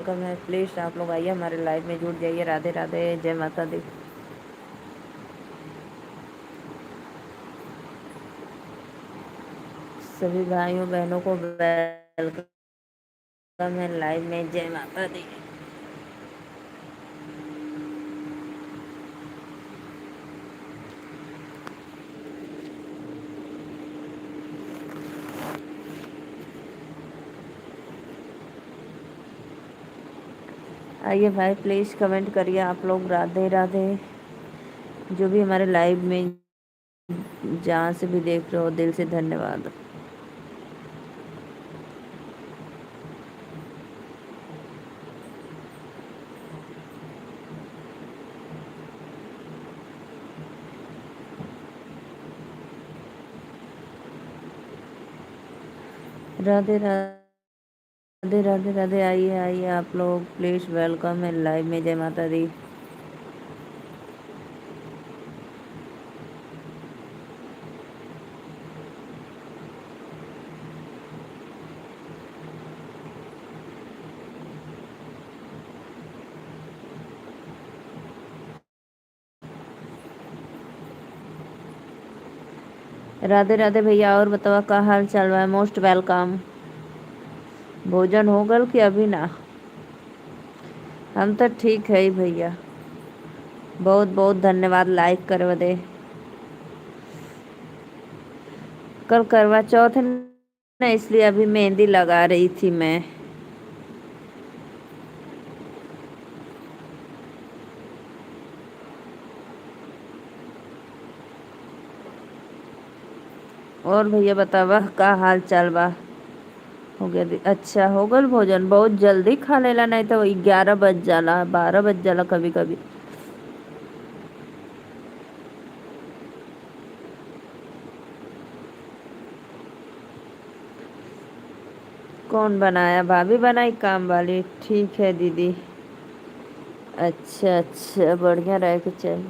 Welcome है। Please आप लोग आइए हमारे लाइव में जुड़ जाइए। राधे राधे, जय माता दी। सभी भाइयों बहनों को वेलकम है लाइव में। जय माता दी। आइए भाई, प्लीज़ कमेंट करिए आप लोग। राधे राधे। जो भी हमारे लाइव में जहाँ से भी देख रहे हो, दिल से धन्यवाद। राधे राधे राधे राधे। आइए आइए आप लोग, प्लीज़ वेलकम है लाइव में। जय माता दी। राधे राधे भैया। और बताओ का हाल चल रहा है? Most welcome. भोजन हो गल कि अभी ना? हम तो ठीक है ही भैया। बहुत बहुत धन्यवाद लाइक करे बदे। कल करवा चौथ है ना, इसलिए अभी मेहंदी लगा रही थी मैं। और भैया बतावा का हाल चाल बा? हो गया अच्छा हो गल भोजन? बहुत जल्दी खा लेला, नहीं तो 11 बज जाला, 12 बज जाला कभी कभी। कौन बनाया? भाभी बनाई काम वाली? ठीक है दीदी। अच्छा अच्छा, बढ़िया रहे के चाहिए।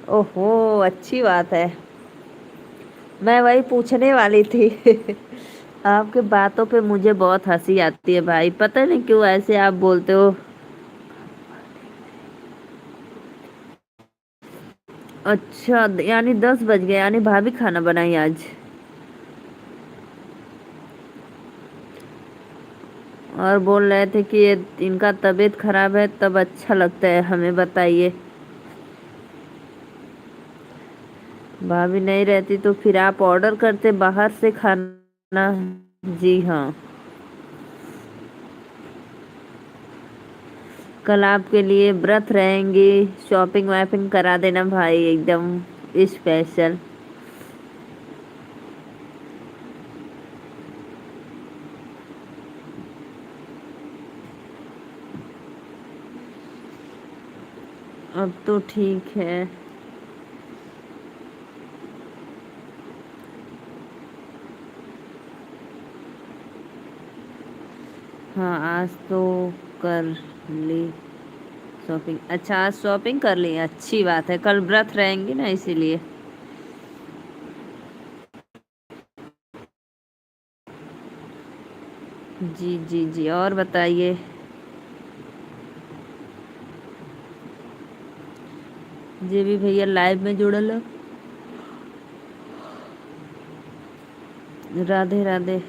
ओहो, अच्छी बात है। मैं वही पूछने वाली थी। आपके बातों पे मुझे बहुत हंसी आती है भाई, पता नहीं क्यों ऐसे आप बोलते हो। अच्छा, यानी 10 बज गए, यानी भाभी खाना बनाई आज? और बोल रहे थे कि ये इनका तबीयत खराब है, तब अच्छा लगता है हमें, बताइए। भाभी नहीं रहती तो फिर आप ऑर्डर करते बाहर से खाना? जी हाँ। कल आपके लिए व्रत रहेंगी, शॉपिंग वॉपिंग करा देना भाई, एकदम स्पेशल। अब तो ठीक है। हाँ, आज तो कर ली शॉपिंग। अच्छा, आज शॉपिंग कर ली, अच्छी बात है। कल व्रत रहेंगी ना, इसीलिए। जी जी जी। और बताइए। जी भी भैया लाइव में जुड़ल हो? राधे राधे।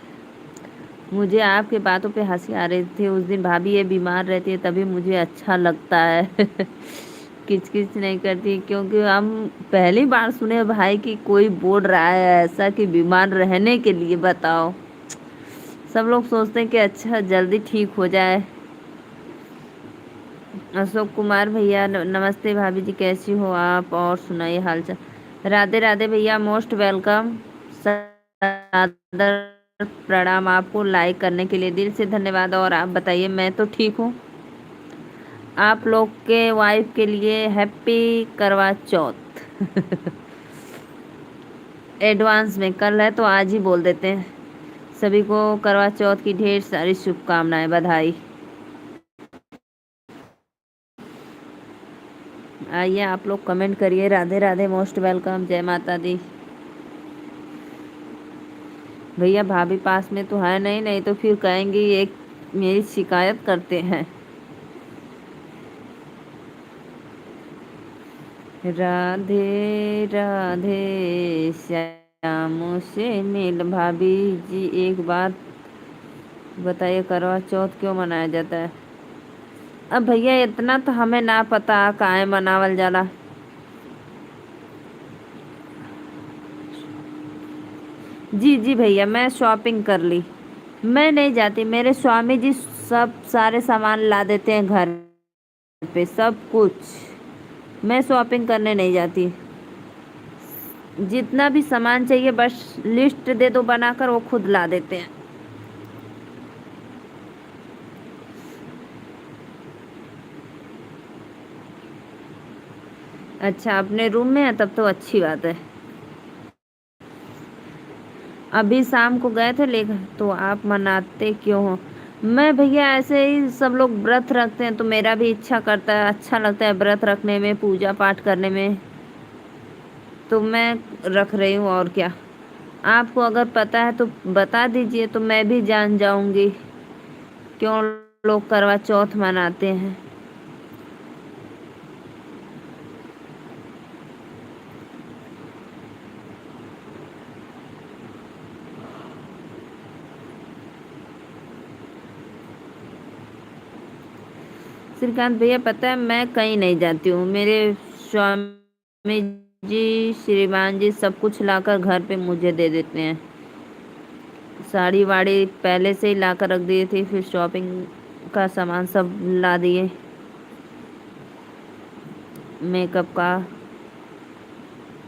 मुझे आपके बातों पे हंसी आ रही थी। उस दिन भाभी ये बीमार रहती है तभी मुझे अच्छा लगता है। किचकिच नहीं करती, क्योंकि हम पहली बार सुने भाई कि कोई बोल रहा है ऐसा कि बीमार रहने के लिए। बताओ, सब लोग सोचते हैं कि अच्छा जल्दी ठीक हो जाए। अशोक कुमार भैया नमस्ते। भाभी जी कैसी हो आप? और सुनाइए हालचाल। राधे राधे भैया, मोस्ट वेलकम। सादर प्रणाम आपको, लाइक करने के लिए दिल से धन्यवाद। और आप बताइए। मैं तो ठीक हूँ। आप लोग के वाइफ के लिए हैप्पी करवा चौथ। एडवांस में, कल है तो आज ही बोल देते हैं। सभी को करवा चौथ की ढेर सारी शुभकामनाएं, बधाई। आइए आप लोग कमेंट करिए। राधे राधे, मोस्ट वेलकम, जय माता दी। भैया भाभी पास में तो है नहीं, नहीं तो फिर कहेंगी एक मेरी शिकायत करते हैं। राधे राधे, श्याम से मिल। भाभी जी एक बात बताइए, करवा चौथ क्यों मनाया जाता है? अब भैया इतना तो हमें ना पता काहे मनावल जाला। जी जी भैया, मैं शॉपिंग कर ली। मैं नहीं जाती, मेरे स्वामी जी सब सारे सामान ला देते हैं घर पे, सब कुछ। मैं शॉपिंग करने नहीं जाती। जितना भी सामान चाहिए बस लिस्ट दे दो बनाकर, वो खुद ला देते हैं। अच्छा, अपने रूम में है, तब तो अच्छी बात है। अभी शाम को गए थे लेकर, तो आप मनाते क्यों हो? मैं भैया ऐसे ही, सब लोग व्रत रखते हैं तो मेरा भी इच्छा करता है, अच्छा लगता है व्रत रखने में, पूजा पाठ करने में, तो मैं रख रही हूँ और क्या। आपको अगर पता है तो बता दीजिए, तो मैं भी जान जाऊंगी क्यों लोग करवा चौथ मनाते हैं। श्रीकांत भैया पता है मैं कहीं नहीं जाती हूँ, मेरे स्वामी जी श्रीमान जी सब कुछ लाकर घर पे मुझे दे देते हैं। साड़ी वाड़ी पहले से ही लाकर रख दिए थे, फिर शॉपिंग का सामान सब ला दिए, मेकअप का।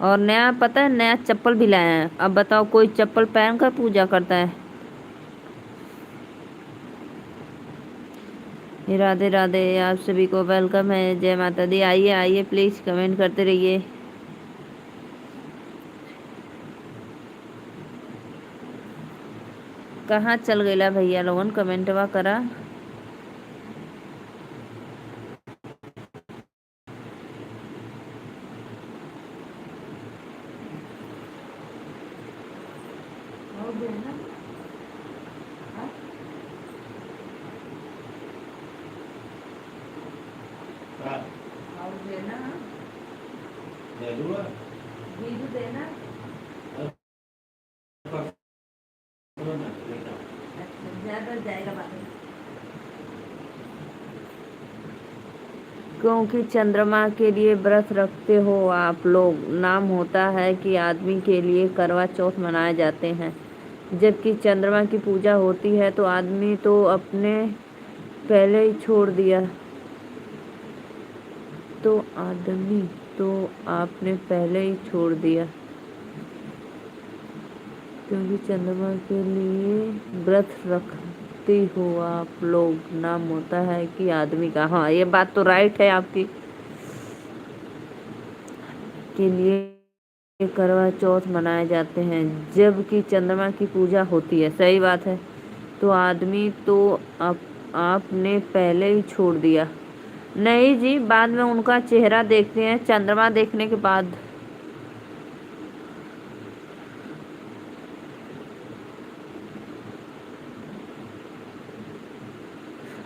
और नया पता है, नया चप्पल भी लाया है। अब बताओ कोई चप्पल पहन कर पूजा करता है? राधे राधे, आप सभी को वेलकम है, जय माता दी। आइए आइए, प्लीज कमेंट करते रहिए। कहाँ चल गईला भैया लोगन, कमेंटवा करा। क्योंकि चंद्रमा के लिए व्रत रखते हो आप लोग, नाम होता है कि आदमी के लिए करवा चौथ मनाए जाते हैं। जबकि चंद्रमा की पूजा होती है तो आदमी तो अपने पहले ही छोड़ दिया। तो आदमी तो आपने पहले ही छोड़ दिया, क्योंकि चंद्रमा के लिए व्रत रखते हो आप लोग, नाम होता है कि आदमी का। हाँ, ये बात तो राइट है आपकी, के लिए करवा चौथ मनाए जाते हैं जबकि चंद्रमा की पूजा होती है। सही बात है। तो आदमी तो आपने पहले ही छोड़ दिया। नहीं जी, बाद में उनका चेहरा देखते हैं चंद्रमा देखने के बाद।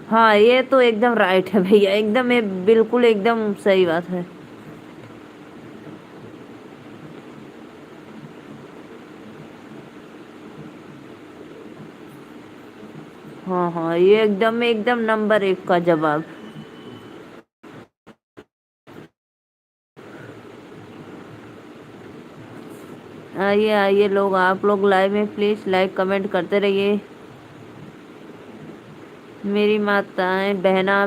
हाँ, ये तो एकदम राइट है भैया, एकदम ये बिल्कुल एकदम सही बात है। हाँ हाँ, ये एकदम एकदम नंबर एक का जवाब। आइए आइए लोग, आप लोग लाइव में प्लीज लाइक कमेंट करते रहिए। मेरी माताएं बहना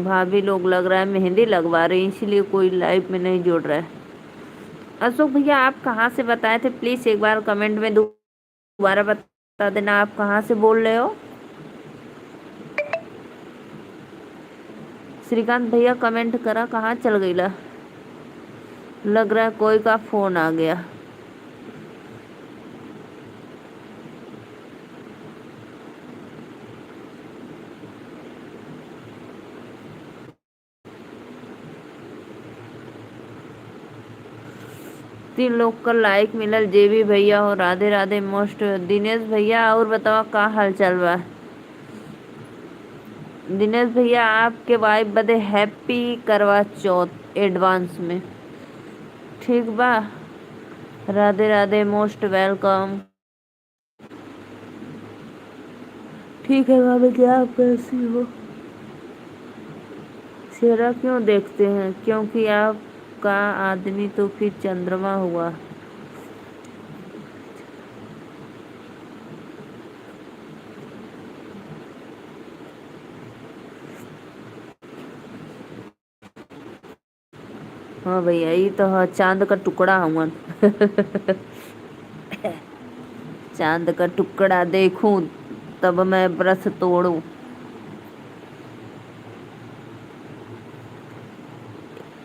भाभी लोग लग रहा है मेहंदी लगवा रही, इसलिए कोई लाइव में नहीं जुड़ रहा है। अशोक भैया आप कहाँ से बताए थे, प्लीज एक बार कमेंट में दोबारा बता देना आप कहाँ से बोल रहे हो। श्रीकांत भैया कमेंट करा, कहाँ चल गई ला? लग रहा है कोई का फोन आ गया। 3 लोग का लाइक मिलल, जेबी भैया हो, राधे राधे मोस्ट दिनेश भैया। और बताओ का हाल चाल बा? दिनेश भैया आपके वाइफ बदे हैप्पी करवा चौथ एडवांस में। ठीक बा। Radhe Radhe most welcome. ठीक है भाभी जी, आप कैसी हो? चेहरा क्यों देखते हैं? क्योंकि आपका आदमी तो फिर चंद्रमा हुआ। हाँ भैया, ये तो हाँ, चांद का टुकड़ा हुआ। चांद का टुकड़ा देखूं तब मैं व्रत तोड़ूं।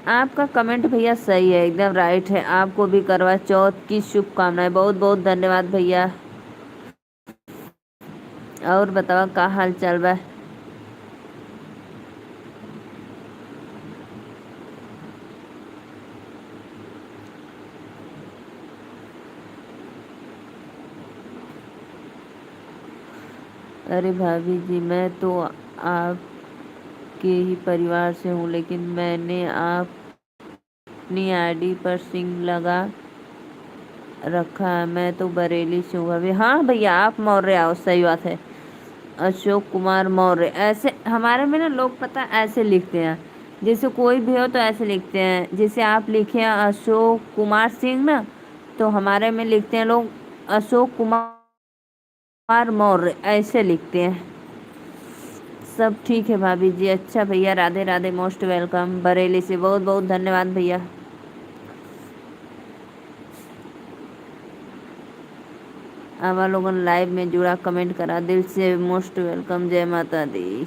आपका कमेंट भैया सही है, एकदम राइट है। आपको भी करवा चौथ की शुभकामनाएं। बहुत बहुत धन्यवाद भैया। और बताओ का हाल चाल बा? अरे भाभी जी, मैं तो आपके ही परिवार से हूँ, लेकिन मैंने अपनी आईडी पर सिंह लगा रखा है। मैं तो बरेली से हूँ भाभी। हाँ भैया, आप मौर्य आओ, सही बात है। अशोक कुमार मौर्य, ऐसे हमारे में ना लोग पता ऐसे लिखते हैं। जैसे कोई भी हो तो ऐसे लिखते हैं, जैसे आप लिखे हैं अशोक कुमार सिंह ना, तो हमारे में लिखते हैं लोग अशोक कुमार मौर्य, ऐसे लिखते हैं। सब ठीक है भाभी जी। अच्छा भैया, राधे राधे मोस्ट वेलकम बरेली से। बहुत बहुत धन्यवाद भैया। आवा लोगन लाइव में जुड़ा, कमेंट करा, दिल से मोस्ट वेलकम। जय माता दी।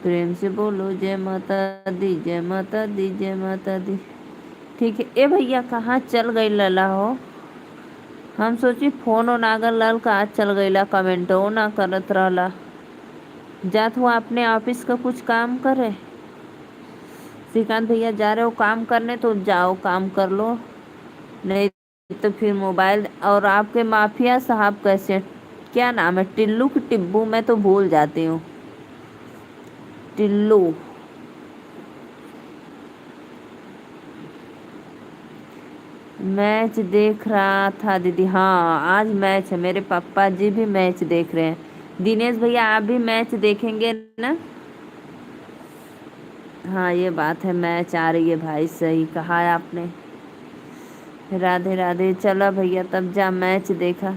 प्रेम से बोलो जय माता दी, जय माता दी, जय माता दी। ठीक है। ए भैया, कहाँ चल गई लला हो? हम सोची फोन ओ नागर लाल कहाँ चल गईला, कमेंटो ना करत रहला। जात हुआ अपने ऑफिस का कुछ काम करे। श्रीकांत भैया जा रहे हो काम करने तो जाओ, काम कर लो, नहीं तो फिर मोबाइल। और आपके माफिया साहब कैसे? क्या नाम है? टिल्लू की टिब्बू? मैं तो भूल जाती हूँ। टिल्लू। मैच देख रहा था दीदी। हाँ, आज मैच है, मेरे पापा जी भी मैच देख रहे हैं। दिनेश भैया, आप भी मैच देखेंगे ना? हाँ, ये बात है, मैच आ रही है भाई, सही कहा है आपने। राधे राधे। चलो भैया, तब जा मैच देखा।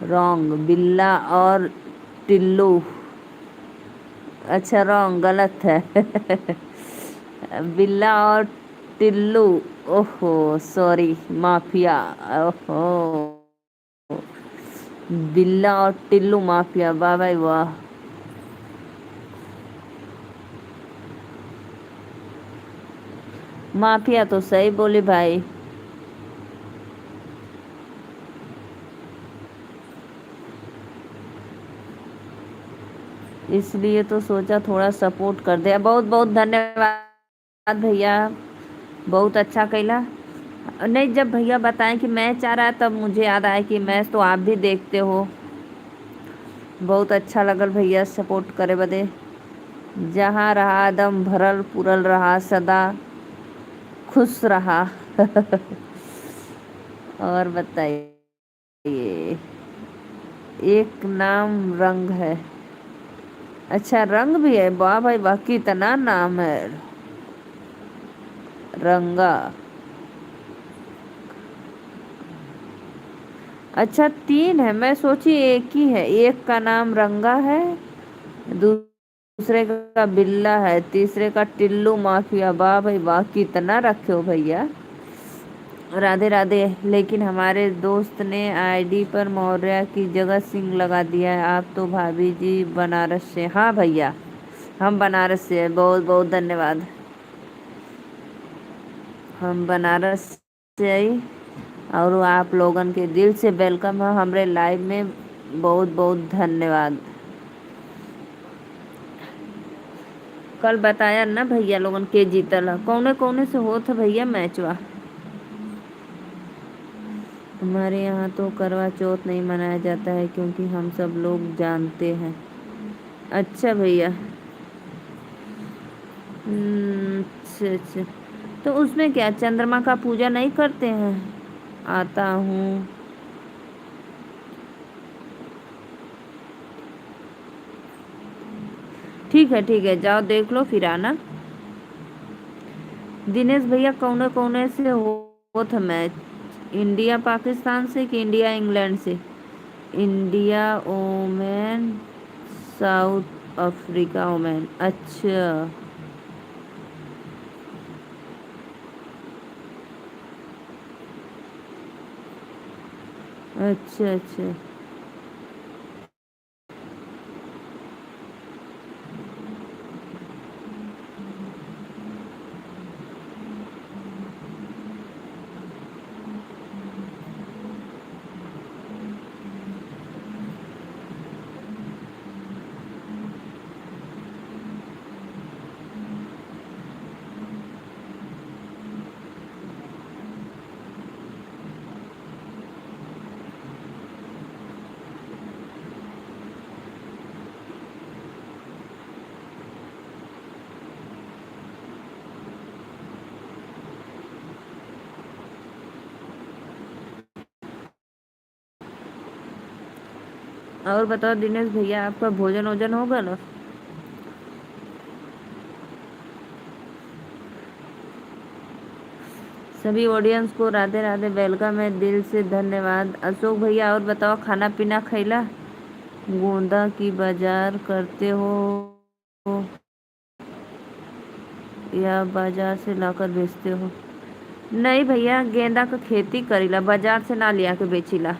रॉन्ग, बिल्ला और टिल्लू। अच्छा, रॉन्ग, गलत है। बिल्ला और टिल्लू। ओहो, सॉरी, माफिया। ओहो, बिल्ला और टिल्लू माफिया, वाह भाई वाह। माफिया तो सही बोली भाई। इसलिए तो सोचा थोड़ा सपोर्ट कर दे। बहुत बहुत धन्यवाद भैया, बहुत अच्छा कैला। नहीं, जब भैया बताएं कि मैच आ रहा है तब मुझे याद आया कि मैच तो आप भी देखते हो। बहुत अच्छा लगल भैया सपोर्ट करे बदे। जहाँ रहा दम भरल पुरल रहा, सदा खुश रहा। और बताइए। एक नाम रंग है। अच्छा, रंग भी है? वाह भाई वाह, कितना नाम है। रंगा। अच्छा, 3 है, मैं सोची एक ही है। एक का नाम रंगा है, दूसरे का बिल्ला है, तीसरे का टिल्लू माफिया। वाह भाई वाह, कितना रखे हो भैया। राधे राधे। लेकिन हमारे दोस्त ने आईडी पर मौर्य की जगह सिंह लगा दिया है। आप तो भाभी जी बनारस से। हाँ भैया, हम बनारस से है, बहुत बहुत धन्यवाद। हम बनारस से आई, और आप लोगन के दिल से वेलकम है हमरे लाइव में। बहुत बहुत धन्यवाद। कल बताया ना भैया लोगन के जीतल है, कौने कौने से होत है भैया मैचवा। हमारे यहाँ तो करवा चौथ नहीं मनाया जाता है, क्योंकि हम सब लोग जानते हैं। अच्छा भैया। अच्छा अच्छा। तो उसमें क्या चंद्रमा का पूजा नहीं करते हैं? आता हूँ। ठीक है, जाओ देख लो फिर आना। दिनेश भैया कौने कौने से होत है मैच? इंडिया पाकिस्तान से कि इंडिया इंग्लैंड से? India Oman, South Africa Oman. अच्छा अच्छा अच्छा। और बताओ दिनेश भैया, आपका भोजन वोजन हो गया ना? सभी ऑडियंस को राधे राधे, वेलकम है, दिल से धन्यवाद। अशोक भैया और बताओ, खाना पीना खैला? गोंदा की बाजार करते हो या बाजार से लाकर बेचते हो? नहीं भैया, गेंदा का खेती करीला, बाजार से ना लिया के बेचीला।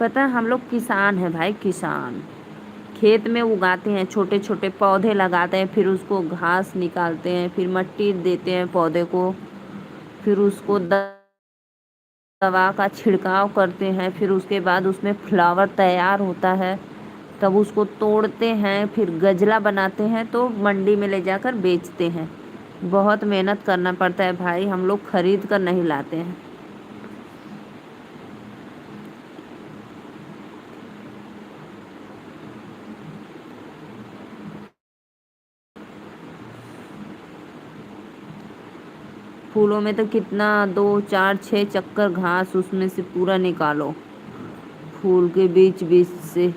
पता है हम लोग किसान हैं भाई, किसान। खेत में उगाते हैं, छोटे छोटे पौधे लगाते हैं, फिर उसको घास निकालते हैं, फिर मिट्टी देते हैं पौधे को, फिर उसको दवा का छिड़काव करते हैं, फिर उसके बाद उसमें फ्लावर तैयार होता है, तब उसको तोड़ते हैं, फिर गजला बनाते हैं, तो मंडी में ले जाकर बेचते हैं। बहुत मेहनत करना पड़ता है भाई, हम लोग खरीद कर नहीं लाते हैं। फूलों में तो कितना, दो चार छः चक्कर घास उसमें से पूरा निकालो, फूल के बीच बीच से।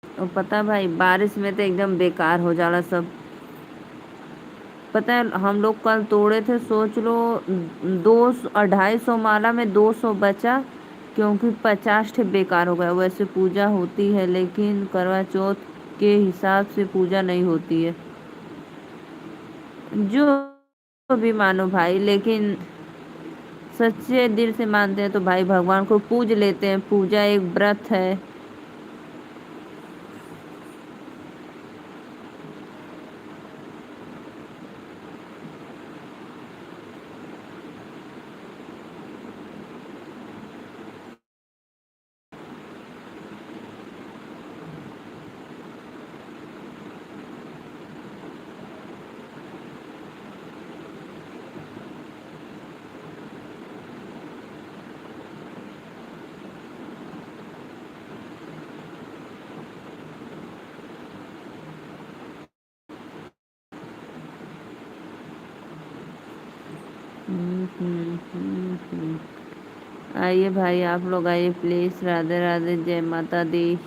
और पता भाई, बारिश में तो एकदम बेकार हो जाला सब। पता है हम लोग कल तोड़े थे, सोच लो, 200 250 माला में 200 बचा, क्योंकि 50 ठे बेकार हो गया। वैसे पूजा होती है, लेकिन करवा चौथ के हिसाब से पूजा नहीं होती है। जो भी मानो भाई, लेकिन सच्चे दिल से मानते हैं तो भाई भगवान को पूज लेते हैं, पूजा एक व्रत है। आइए भाई, आप लोग आइए प्लीज। राधे राधे, जय माता दी।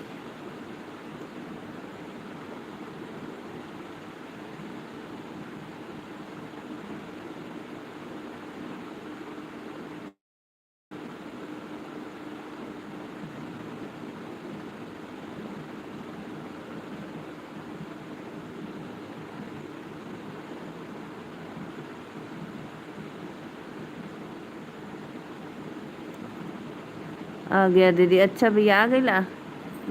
आ गया दीदी। अच्छा भैया आ गईला।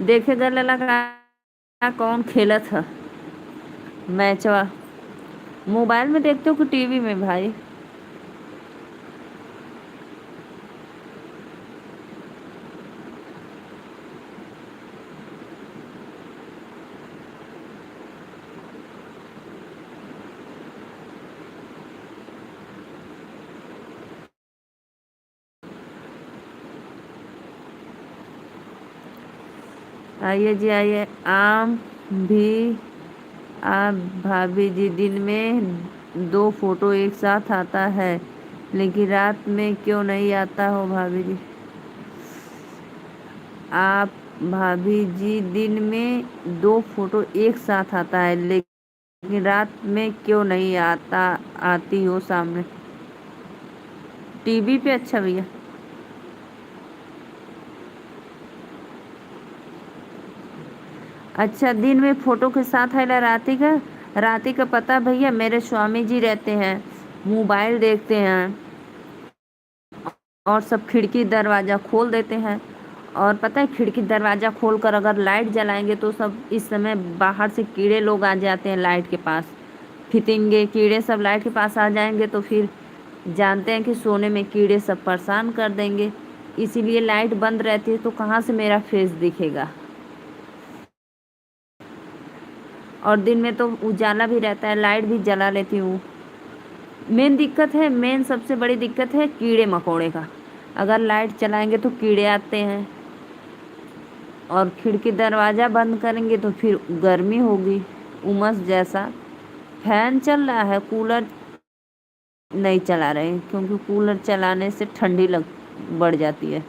देखे गए लगा कौन खेला था मैचवा। मोबाइल में देखते हो कि टीवी में भाई? आइए जी आइए। आम भी आप भाभी जी दिन में दो फोटो एक साथ आता है, लेकिन रात में क्यों नहीं आता हो भाभी जी? आप भाभी जी दिन में दो फोटो एक साथ आता है, लेकिन रात में क्यों नहीं आता आती हो सामने टीवी पे? अच्छा भैया। अच्छा दिन में फोटो के साथ है राती का? राती का पता भैया, मेरे स्वामी जी रहते हैं, मोबाइल देखते हैं और सब खिड़की दरवाज़ा खोल देते हैं। और पता है खिड़की दरवाज़ा खोलकर अगर लाइट जलाएंगे तो सब इस समय बाहर से कीड़े लोग आ जाते हैं लाइट के पास। फितिंगे कीड़े सब लाइट के पास आ जाएंगे तो फिर जानते हैं कि सोने में कीड़े सब परेशान कर देंगे। इसीलिए लाइट बंद रहती है तो कहाँ से मेरा फेस दिखेगा। और दिन में तो उजाला भी रहता है, लाइट भी जला लेती हूँ। मेन दिक्कत है, मेन सबसे बड़ी दिक्कत है कीड़े मकोड़े का। अगर लाइट चलाएंगे तो कीड़े आते हैं और खिड़की दरवाज़ा बंद करेंगे तो फिर गर्मी होगी, उमस जैसा। फैन चल रहा है, कूलर नहीं चला रहे हैं क्योंकि कूलर चलाने से ठंडी लग बढ़ जाती है।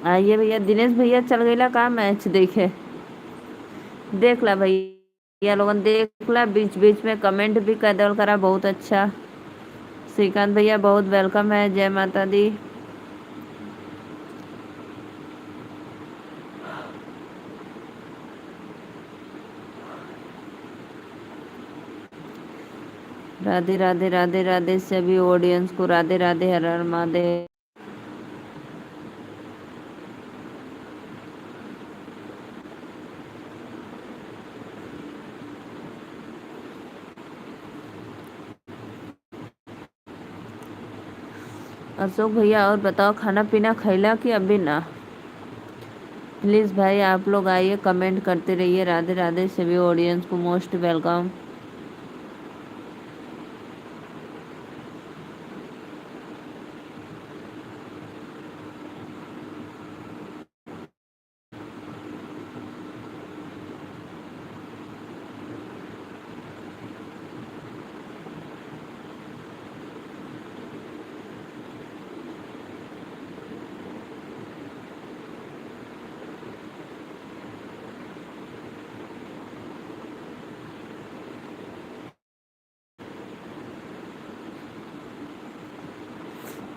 आइए भैया। दिनेश भैया चल गईला का मैच देखे? देख ला भैया लोगन, देख ला। बीच बीच में कमेंट भी कर देवल करा, बहुत अच्छा। श्रीकांत भैया बहुत वेलकम है, जय माता दी। राधे राधे राधे राधे सभी ऑडियंस को राधे राधे, हर हर महादेव। अशोक भैया और बताओ, खाना पीना खैला कि अभी ना? प्लीज़ भाई आप लोग आइए, कमेंट करते रहिए। राधे राधे सभी ऑडियंस को मोस्ट वेलकम।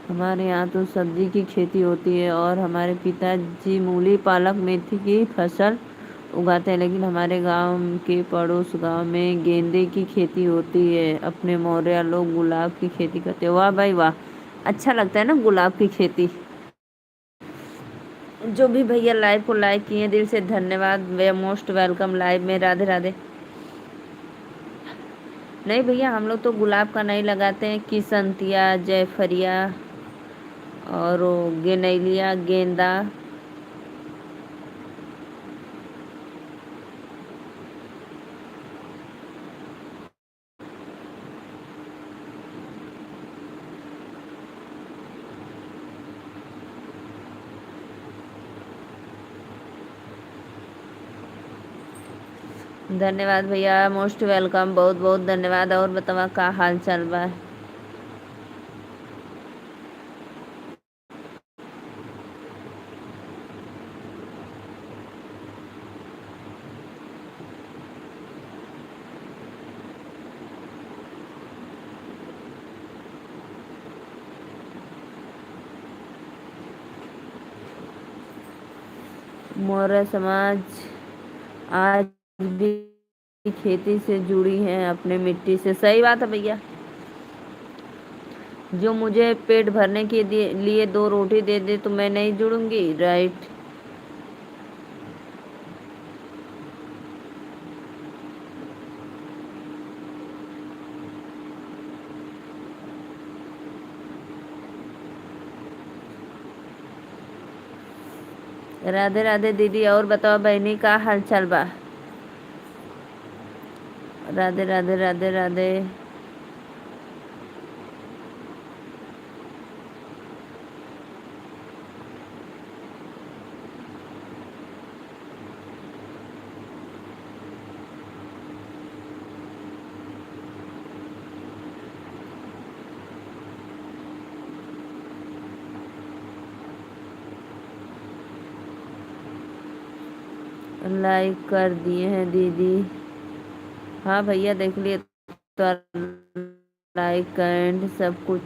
हमारे यहाँ तो सब्जी की खेती होती है और हमारे पिताजी मूली पालक मेथी की फसल उगाते हैं, लेकिन हमारे गांव के पड़ोस गांव में गेंदे की खेती होती है। अपने मौर्य लोग गुलाब की खेती करते हैं। वाह भाई वाह, अच्छा लगता है ना गुलाब की खेती। जो भी भैया लाइव को लाइक किए दिल से धन्यवाद। वे मोस्ट वेलकम लाइव में। राधे राधे। नहीं भैया हम लोग तो गुलाब का नहीं लगाते हैं, किसनतिया, जयफरिया और वो गेनेलिया, गेंदा। धन्यवाद भैया, मोस्ट वेलकम, बहुत बहुत धन्यवाद। और बतावा का हाल चाल बा? मौर्य समाज आज भी खेती से जुड़ी है, अपने मिट्टी से। सही बात है भैया। जो मुझे पेट भरने के लिए दो रोटी दे दे तो मैं नहीं जुड़ूंगी, राइट। राधे राधे दीदी। और बताओ बहनी का हाल चाल बा? राधे राधे राधे राधे। लाइक कर दिए हैं दीदी। हाँ भैया देख लिए तो, लाइक एंड सब कुछ।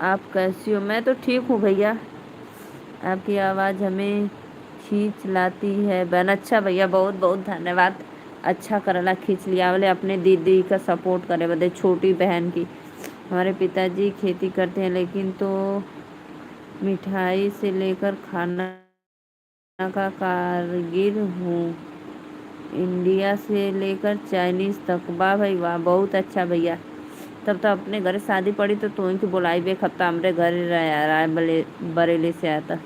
आप कैसी हो? मैं तो ठीक हूँ भैया। आपकी आवाज़ हमें खींच लाती है बहन। अच्छा भैया, बहुत बहुत धन्यवाद। अच्छा करला खींच लिया बोले, अपने दीदी का सपोर्ट करे बदे, छोटी बहन की। हमारे पिताजी खेती करते हैं, लेकिन तो मिठाई से लेकर खाना का कारगिर हूँ। इंडिया से लेकर चाइनीज तक। वाह भाई वाह, बहुत अच्छा भैया। तब तो अपने घर शादी पड़ी तो तू की बुलाई भी, एक हफ्ता हमरे घर रहा बरेली से आया था।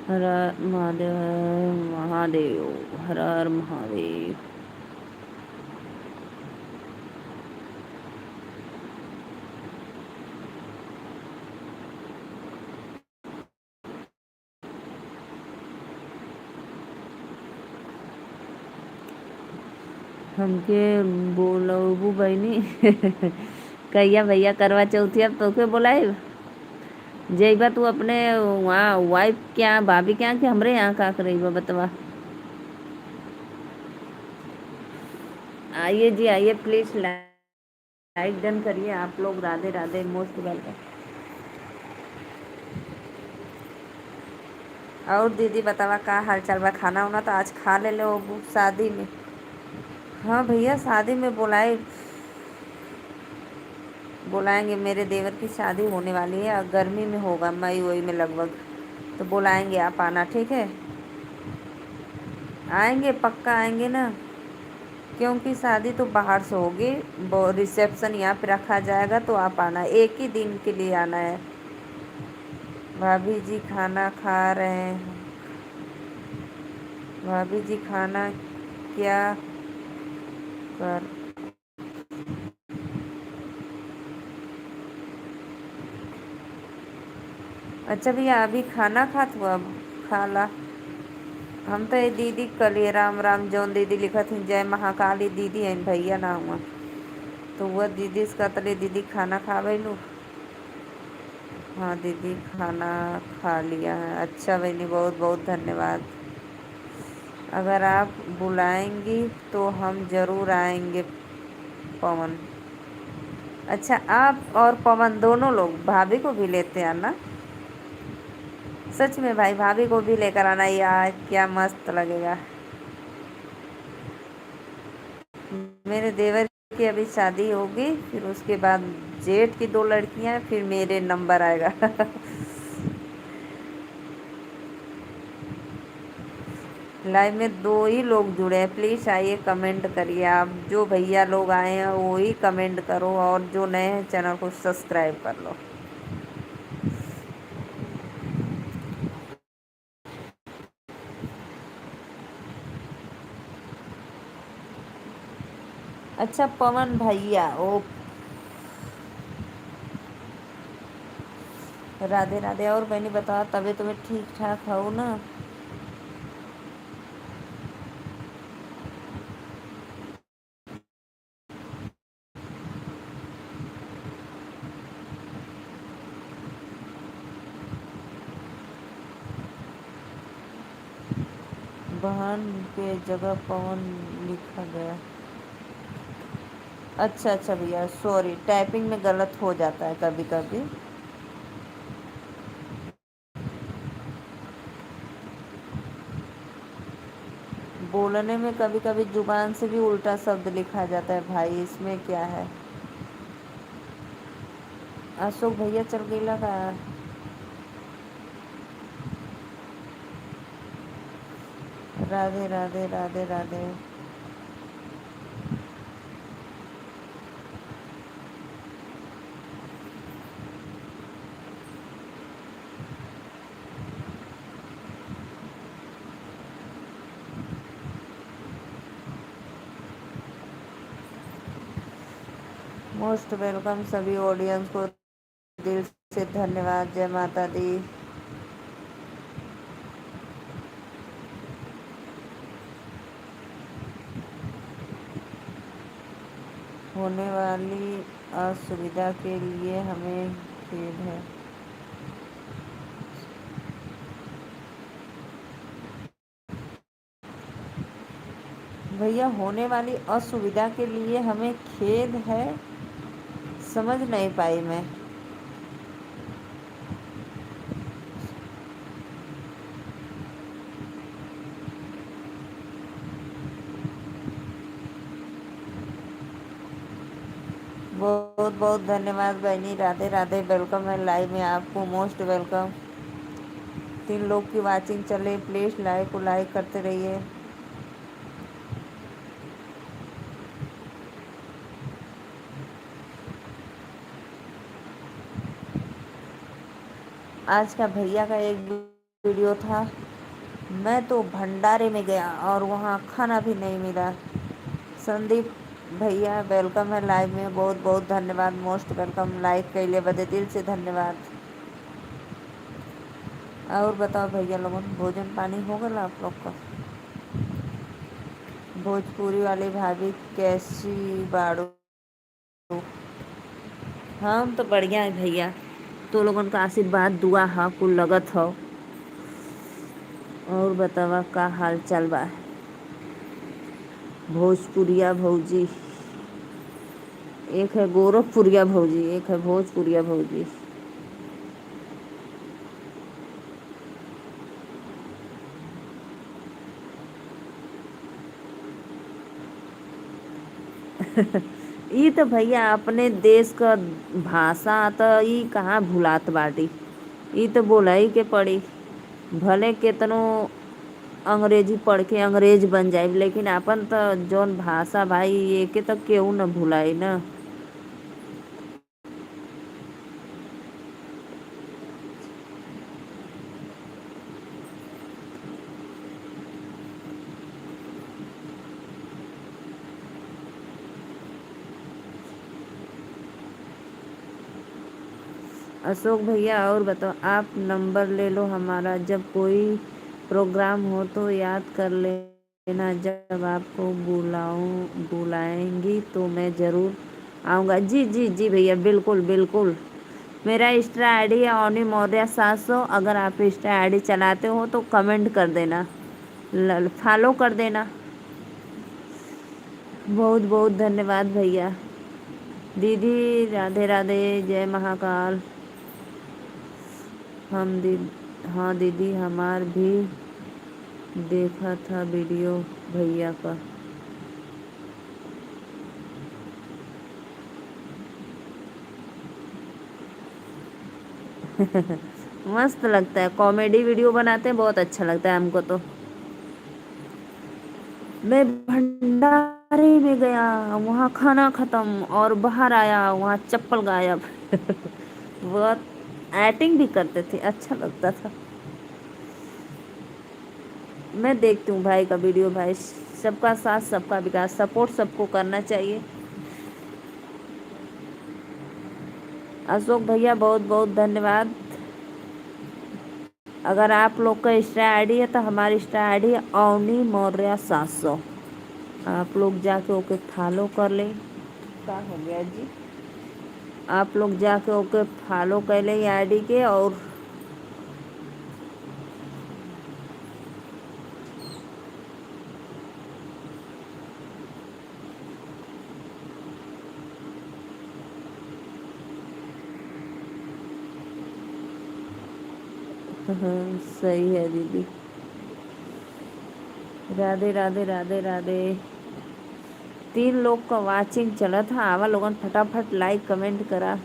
हर हर महादेव, महादेव, हर हर महादेव। हमके बोलबू बहनी कहिया भैया करवा चौथी अब तो के बोलाए जइबा तू अपने वहाँ वाइफ क्या भाभी क्या कि हमरे यहाँ का रही बतवा। आइए जी आइए, प्लीज लाइक डन करिए आप लोग। Radhe Radhe, most welcome. और दीदी बतावा का हाल चाल बा? खाना वाना तो आज खा ले लो शादी में। हाँ भैया, शादी में बुलाएंगे। मेरे देवर की शादी होने वाली है और गर्मी में होगा, मई वई में लगभग। तो बुलाएंगे, आप आना, ठीक है? आएंगे, पक्का आएंगे ना। क्योंकि शादी तो बाहर से होगी, वो रिसेप्शन यहाँ पे रखा जाएगा, तो आप आना, एक ही दिन के लिए आना है। भाभी जी खाना खा रहे हैं। भाभी जी खाना क्या कर। अच्छा भैया, अभी खाना खात हुआ? अब खाला। हम तो ये दीदी कलिए राम राम जौन दीदी लिखत थी, जय महाकाली दीदी है भैया ना हुआ। तो वह दीदी से कहतले दीदी खाना खा लू। हाँ दीदी खाना खा लिया है। अच्छा बहनी, बहुत बहुत धन्यवाद। अगर आप बुलाएंगी तो हम ज़रूर आएंगे पवन। अच्छा, आप और पवन दोनों लोग भाभी को भी लेते आना। सच में भाई, भाभी को भी लेकर आना यार, क्या मस्त लगेगा। मेरे देवर की अभी शादी होगी, फिर उसके बाद जेठ की दो लड़कियां, फिर मेरे नंबर आएगा लाइव में दो ही लोग जुड़े हैं, प्लीज़ आइए कमेंट करिए। आप जो भैया लोग आए हैं वो ही कमेंट करो, और जो नए हैं चैनल को सब्सक्राइब कर लो। अच्छा पवन भैया, ओ राधे राधे। और मैंने बताया तबीयत तुम्हें ठीक ठाक हो ना? बहन के जगह पवन लिखा गया। अच्छा अच्छा भैया, सॉरी, टाइपिंग में गलत हो जाता है कभी कभी। बोलने में कभी कभी जुबान से भी उल्टा शब्द लिखा जाता है भाई, इसमें क्या है? अशोक भैया चल गईला का? राधे राधे राधे राधे। मोस्ट वेलकम सभी ऑडियंस को, दिल से धन्यवाद। जय माता दी। होने वाली असुविधा के लिए हमें खेद है। भैया होने वाली असुविधा के लिए हमें खेद है, समझ नहीं पाई मैं। बहुत बहुत धन्यवाद बहनी, राधे राधे। वेलकम है लाइव में, आपको मोस्ट वेलकम। 3 लोग की वाचिंग चले, प्लीज़ लाइव को लाइक करते रहिए। आज का भैया का एक वीडियो था, मैं तो भंडारे में गया और वहाँ खाना भी नहीं मिला। संदीप भैया वेलकम है लाइव में, बहुत बहुत धन्यवाद, मोस्ट वेलकम। लाइक कैले बदे दिल से धन्यवाद। और बताओ भैया लोगन, भोजन पानी हो गया आप लोग का? भोजपुरी वाली भाभी कैसी बाड़ू? हम तो बढ़िया है भैया, तो लोगन का आशीर्वाद दुआ हा कुल लगत हो। और बतावा का हाल चाल बा? भोजपुरिया भौजी, एक है गोरखपुरिया भौजी, एक है भोजपुरिया भौजी। ई तो भैया अपने देश का भाषा तो ई कहाँ भुलात बाटी, ई तो बोला ही के पड़ी। भले केतनो अंग्रेजी पढ़ के अंग्रेज बन जाए, लेकिन अपन तो जौन भाषा भाई एके तो केहू न भुलाई ना। अशोक भैया और बताओ, आप नंबर ले लो हमारा, जब कोई प्रोग्राम हो तो याद कर लेना। जब आपको बुलाएंगी तो मैं ज़रूर आऊँगा। जी जी जी भैया, बिल्कुल बिल्कुल। मेरा इंस्टा आईडी है ओनी मौर्य 700। अगर आप इंस्टा आईडी चलाते हो तो कमेंट कर देना, फॉलो कर देना। बहुत बहुत धन्यवाद भैया। दीदी राधे राधे, जय महाकाल। हम दीदी, हाँ दीदी, हमार भी देखा था वीडियो भैया का। मस्त लगता है, कॉमेडी वीडियो बनाते हैं, बहुत अच्छा लगता है हमको तो। मैं भंडारे में गया, वहाँ खाना खत्म, और बाहर आया वहाँ चप्पल गायब। बहुत एक्टिंग भी करते थे, अच्छा लगता था। मैं देखती हूँ भाई का वीडियो भाई। सबका साथ सबका विकास, सपोर्ट सबको करना चाहिए। अशोक भैया बहुत बहुत धन्यवाद। अगर आप लोग का इंस्टा आईडी है तो हमारी इंस्टा आईडी है अवनी मौर्य 700। आप लोग जाके ओके फॉलो कर लें। क्या हो गया जी? आप लोग जाके ओके फॉलो कर लें आईडी के। और हाँ, सही है दीदी। राधे राधे राधे राधे। 3 लोग का वाचिंग चला था, आवा लोगन फटाफट लाइक कमेंट करा।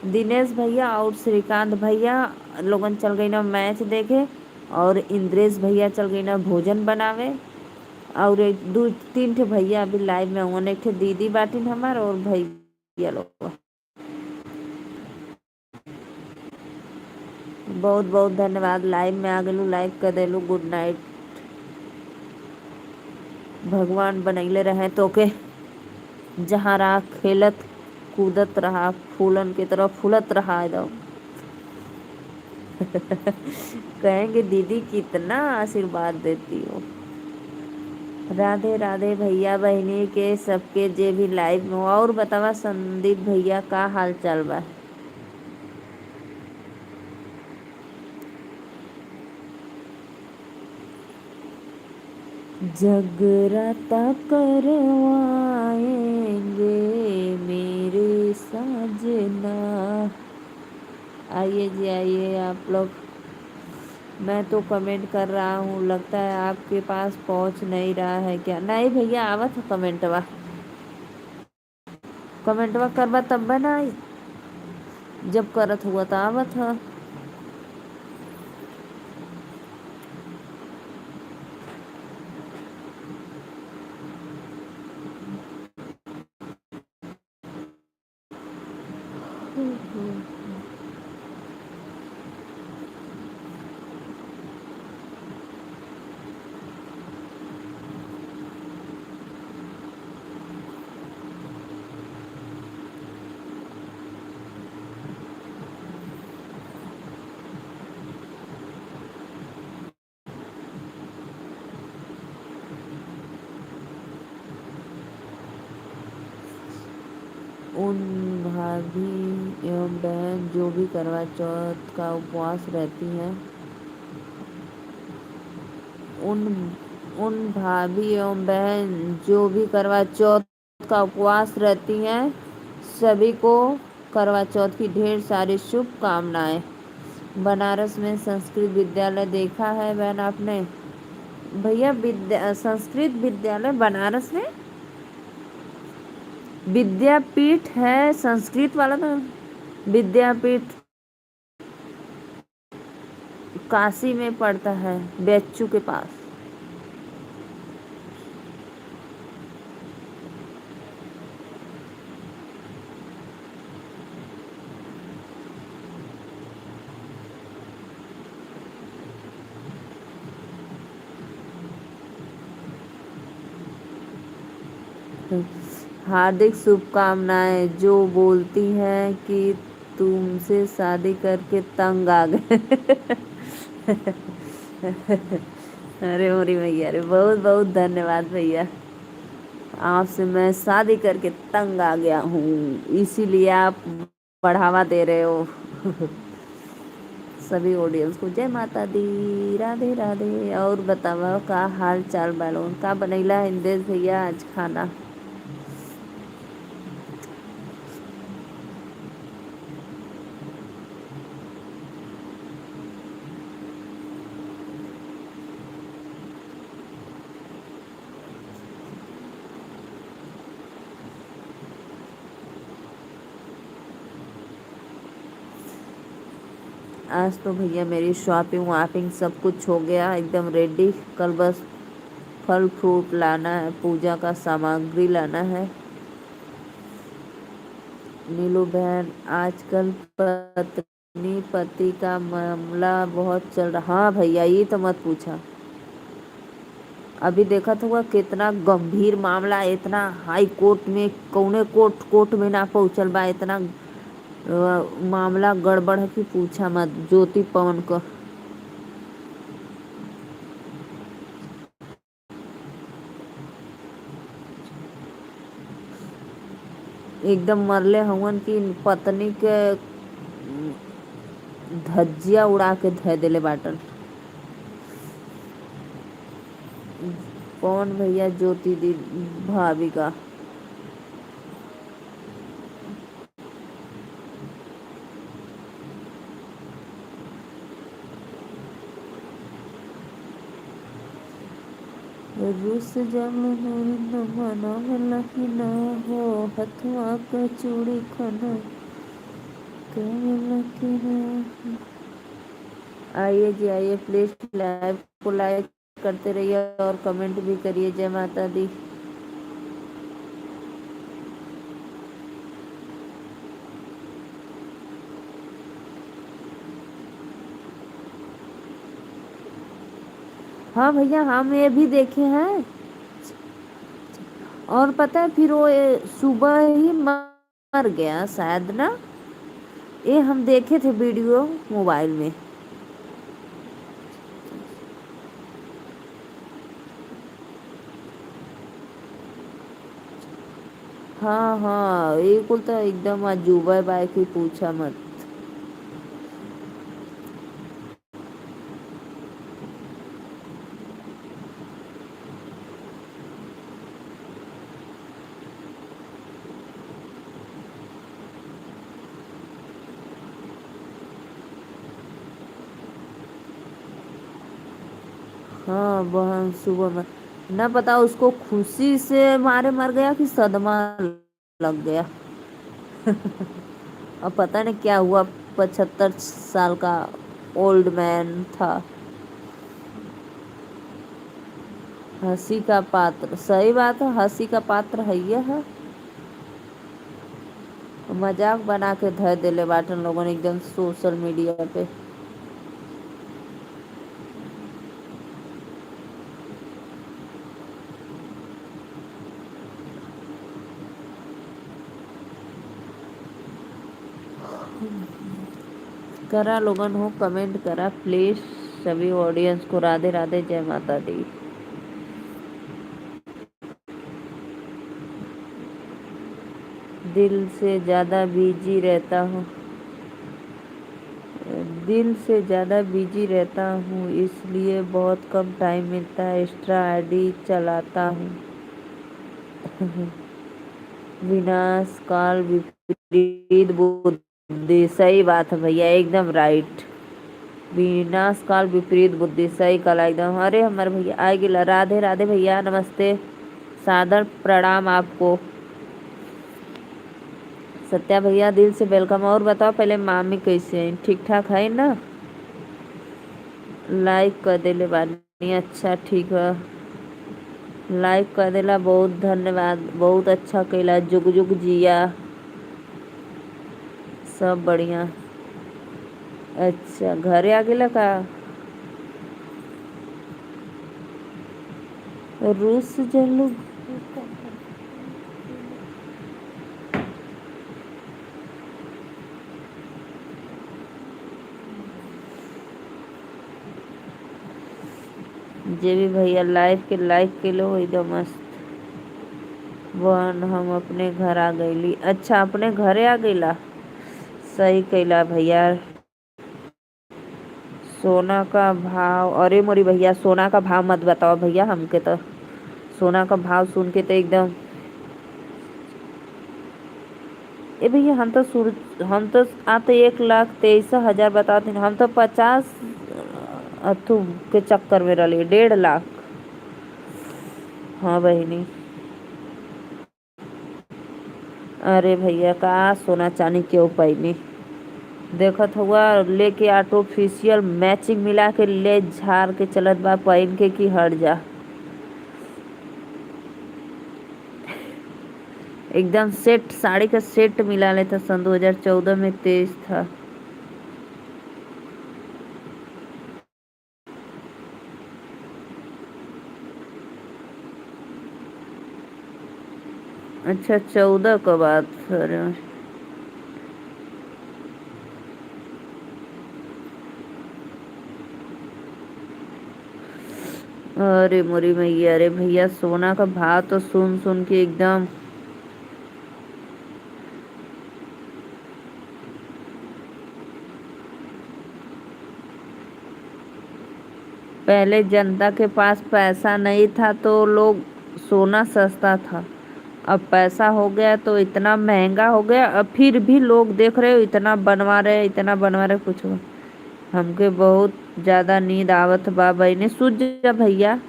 दिनेश भैया और श्रीकांत भैया लोगन चल गई ना मैच देखे। और इंद्रेश भैया चल गई ना भोजन बनावे। और एक दो तीन ठे भैया अभी लाइव में हुआ, एक ठे दीदी बाटिन हमार और भैया लोग। बहुत बहुत धन्यवाद, लाइव में आ गलू, लाइक कर देलू। Good night. भगवान बनैले रहे तो के जहाँ रहा खेलत कूदत रहा, फूलन की तरह फूलत रहा एकदम। कहेंगे दीदी कितना आशीर्वाद देती हो। राधे राधे भैया बहनी के सबके जे भी लाइव में हो। और बतावा संदीप भैया का हाल चाल बा? जगराता करवाएंगे मेरे साजना। आइए जी आइए आप लोग। मैं तो कमेंट कर रहा हूँ, लगता है आपके पास पहुँच नहीं रहा है क्या? नहीं भैया आवत है कमेंटवा। कमेंटवा करवा तब बनाई, जब करत हुआ तो आवत है। उन भाभी एवं बहन जो भी करवा चौथ का उपवास रहती हैं, उन उन भाभी एवं बहन जो भी करवा चौथ का उपवास रहती हैं, सभी को करवा चौथ की ढेर सारी शुभकामनाएं। बनारस में संस्कृत विद्यालय देखा है बहन आपने? भैया संस्कृत विद्यालय बनारस में विद्यापीठ है संस्कृत वाला तो। विद्यापीठ काशी में पड़ता है, बेच्चू के पास। हार्दिक शुभकामनाएं। जो बोलती हैं कि तुमसे शादी करके तंग आ गए। अरे मोरी भैया, अरे बहुत बहुत धन्यवाद भैया। आपसे मैं शादी करके तंग आ गया हूँ, इसीलिए आप बढ़ावा दे रहे हो। सभी ऑडियंस को जय माता दी, राधे राधे। और बतावा का हाल चाल बालो, का बनैला है इंदेश भैया आज खाना? आज तो भैया मेरी शॉपिंग वापिंग सब कुछ हो गया एकदम रेडी। कल बस फल फ्रूट लाना है, पूजा का सामग्री लाना है। नीलू बहन, आजकल पत्नी पति का मामला बहुत चल रहा। हाँ भैया, ये तो मत पूछा। अभी देखा तो हुआ कितना गंभीर मामला, इतना हाई कोर्ट में, कौने कोर्ट कोर्ट में ना पहुंचल बा, इतना मामला गड़बड़ है कि पूछा मत। ज्योति पवन को एकदम मरले हवन की पत्नी के धज्जिया उड़ा के धय देले बाटन। कौन भैया? ज्योति दी भाभी का। रुस जम न मनावला ही ना हो, हथवा क चूड़ी खना कहला कि ना। आइए जी आइए, प्लीज लाइव को लाइक करते रहिए और कमेंट भी करिए। जय माता दी। हाँ भैया, हम ये भी देखे हैं। और पता है फिर वो सुबह ही मर गया शायद ना। ये हम देखे थे वीडियो मोबाइल में। हाँ हाँ, ये कुल तो एकदम अजूबा बाई की पूछा मत। हाँ बहन, सुबह में ना पता उसको खुशी से मारे मर गया कि सदमा लग गया। अब पता नहीं क्या हुआ। 75 साल का ओल्ड मैन था। हंसी का पात्र, सही बात है, हंसी का पात्र है ये है। मजाक बना के धर देले बाटन लोगों ने एकदम सोशल मीडिया पे। करा लोगन हो, कमेंट करा प्लीज। सभी ऑडियंस को राधे राधे, जय माता दी। दिल से ज़्यादा बिजी रहता हूँ, दिल से ज़्यादा बिजी रहता हूँ, इसलिए बहुत कम टाइम मिलता है। एक्स्ट्रा आईडी चलाता हूँ। विनाश काल विपरीत बुद्धि, सही बात है भैया, एकदम राइट। विनाश काल विपरीत बुद्धि, सही कला एकदम। अरे हमारे भैया आ गिला। राधे राधे भैया, नमस्ते, सादर प्रणाम आपको। सत्या भैया दिल से वेलकम। और बताओ पहले मामी कैसे हैं? ठीक ठाक है ना? लाइक कर देले बानी, अच्छा ठीक है। लाइक कर देला, बहुत धन्यवाद, बहुत अच्छा कैला। जुग जुग जिया, सब बढ़िया। अच्छा, घरे आ गेला का? रूस जलू। जे भी भैया लाइव के लाइक के लो एकदम मस्त। वन हम अपने घर आ गईली। अच्छा, अपने घरे आ गईला, सही कैला भैया। सोना का भाव, अरे मोरी भैया सोना का भाव मत बताओ भैया हमके तो। सोना का भाव सुन के तो एकदम। ए भैया हम तो आप तो 1,23,000 बताते हैं, हम तो 50 अथु के चक्कर में रही 1.5 लाख। हाँ बहिनी। अरे भैया का सोना चांदी क्यों पैनी। देखत हुआ लेके आर्टिफिशियल मैचिंग मिला के ले झाड़ के चलत बा, पहन के कि हट जा। एकदम सेट साड़ी का सेट मिला लेता, सन 2014 में 23 था। अच्छा 14 का बात, अरे। अरे मोरी मैया, अरे भैया सोना का भाव तो सुन सुन के एकदम। पहले जनता के पास पैसा नहीं था तो लोग सोना सस्ता था। अब पैसा हो गया तो इतना महंगा हो गया, अब फिर भी लोग देख रहे हो इतना बनवा रहे, इतना बनवा रहे कुछ। हमके बहुत ज्यादा नींद आवत बा बहिनी, सूझ जा भैया,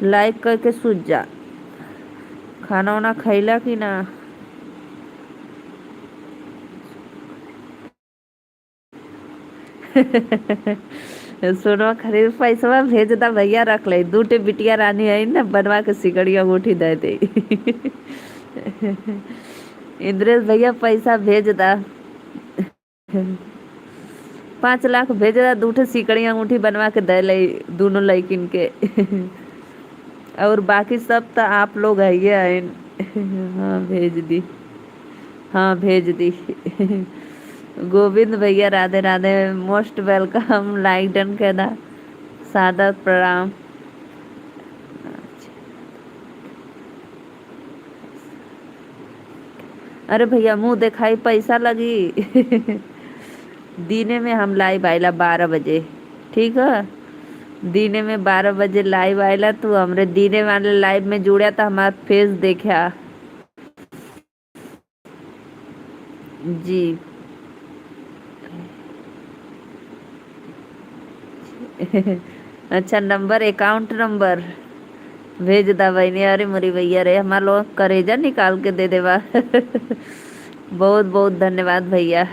लाइक करके सूझ जा। खाना वाना खैला कि ना? सोनवा खरीद पैसा भेज दा भैया, रख ले, दू टे बिटिया रानी है ना, बनवा के सिकड़ी अंगूठी दे दे। इंद्रेश भैया पैसा भेज दा। 5 लाख भेज दा, दू ठे सिकड़ी अंगूठी बनवा के दे ले दोनों लड़किन के। और बाकी सब तो आप लोग है ये आइन। हाँ भेज दी, हाँ भेज दी। गोविंद भैया Radhe Radhe, most welcome, like done कर दा, सादर प्रणाम। अरे भैया मुंह दिखाई पैसा लगी। दीने में हम लाइव आइला 12 बजे, ठीक है। दीने में 12 बजे लाइव आइला, तू हमरे दीने वाले लाइव में जुड़ा था, हमारा फेस देखा। जी। अच्छा नंबर, अकाउंट नंबर भेज दा बहनी। अरे मोरी भैया रे, हमारा लोग करेजा निकाल के दे देवा। बहुत बहुत धन्यवाद भैया।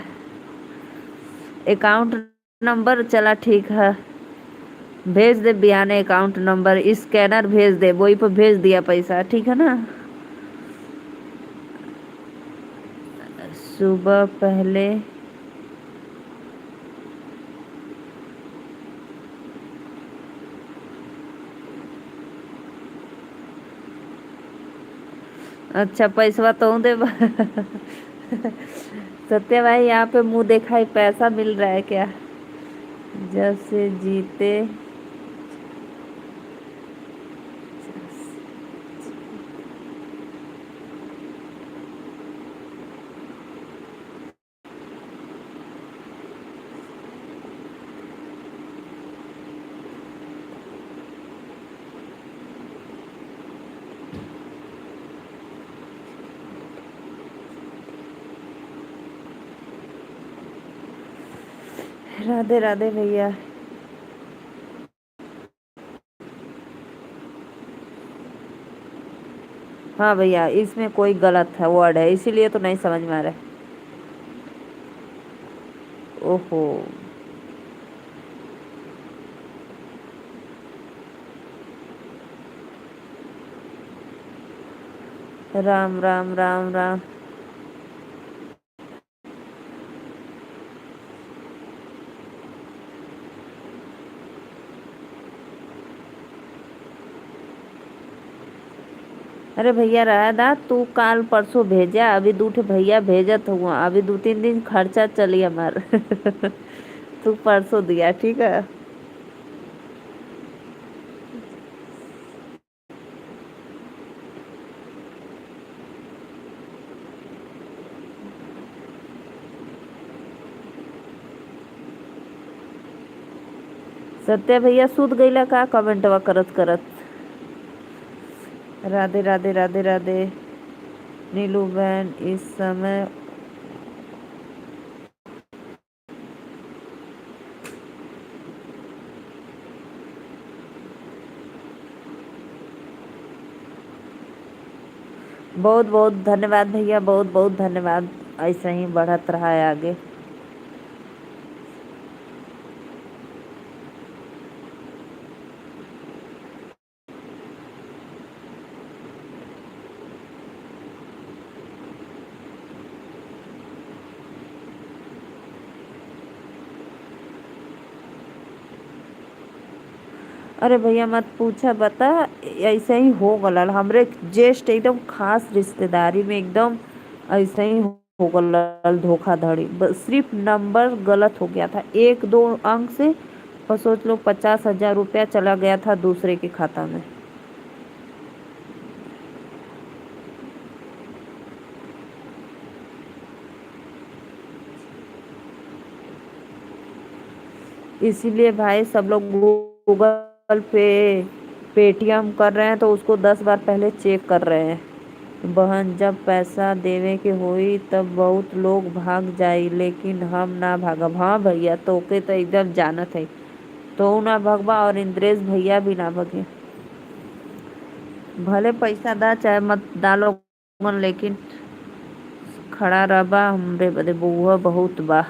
अकाउंट नंबर चला ठीक है, भेज दे बिहाने अकाउंट नंबर, स्कैनर भेज दे, वही पर भेज दिया पैसा, ठीक है ना। सुबह पहले। अच्छा पैसा तो दे। सत्य भाई यहाँ पे मुंह दिखाई पैसा मिल रहा है क्या? जब से जीते। राधे राधे भैया। हाँ भैया, इसमें कोई गलत है वर्ड है, इसीलिए तो नहीं समझ में आ रहा है। ओहो। राम राम राम राम। अरे भैया राधा, तू काल परसों भेजा, अभी दू ठे भैया भेजत हुआ, अभी 2-3 दिन खर्चा चली हमार। तू परसों दिया, ठीक है। सत्य भैया सूत गईला का कमेंटवा करत करत। राधे राधे राधे राधे। नीलू बहन इस समय। बहुत बहुत धन्यवाद भैया, बहुत बहुत धन्यवाद, ऐसे ही बढ़त रहा है आगे। अरे भैया मत पूछा बता। ऐसे ही हो गलल हमरे जेस्ट एकदम खास रिश्तेदारी में एकदम ऐसे ही हो गलल धोखाधड़ी। बस सिर्फ नंबर गलत हो गया था, एक दो अंक से। और सोच लो 50,000 रुपया चला गया था दूसरे के खाता में। इसीलिए भाई सब लोग गूगल पे, पेटीएम कर रहे हैं तो उसको 10 बार पहले चेक कर रहे हैं। बहन जब पैसा देवे के होई तब बहुत लोग भाग जाई, लेकिन हम ना भागब। हाँ भैया तोके तो एकदम जानत है। तो ना भगबा और इंद्रेश भैया भी ना भगे। भले पैसा दा चाहे मत डालो, लेकिन खड़ा रहबा हमरे बदे बउआ बहुत बा।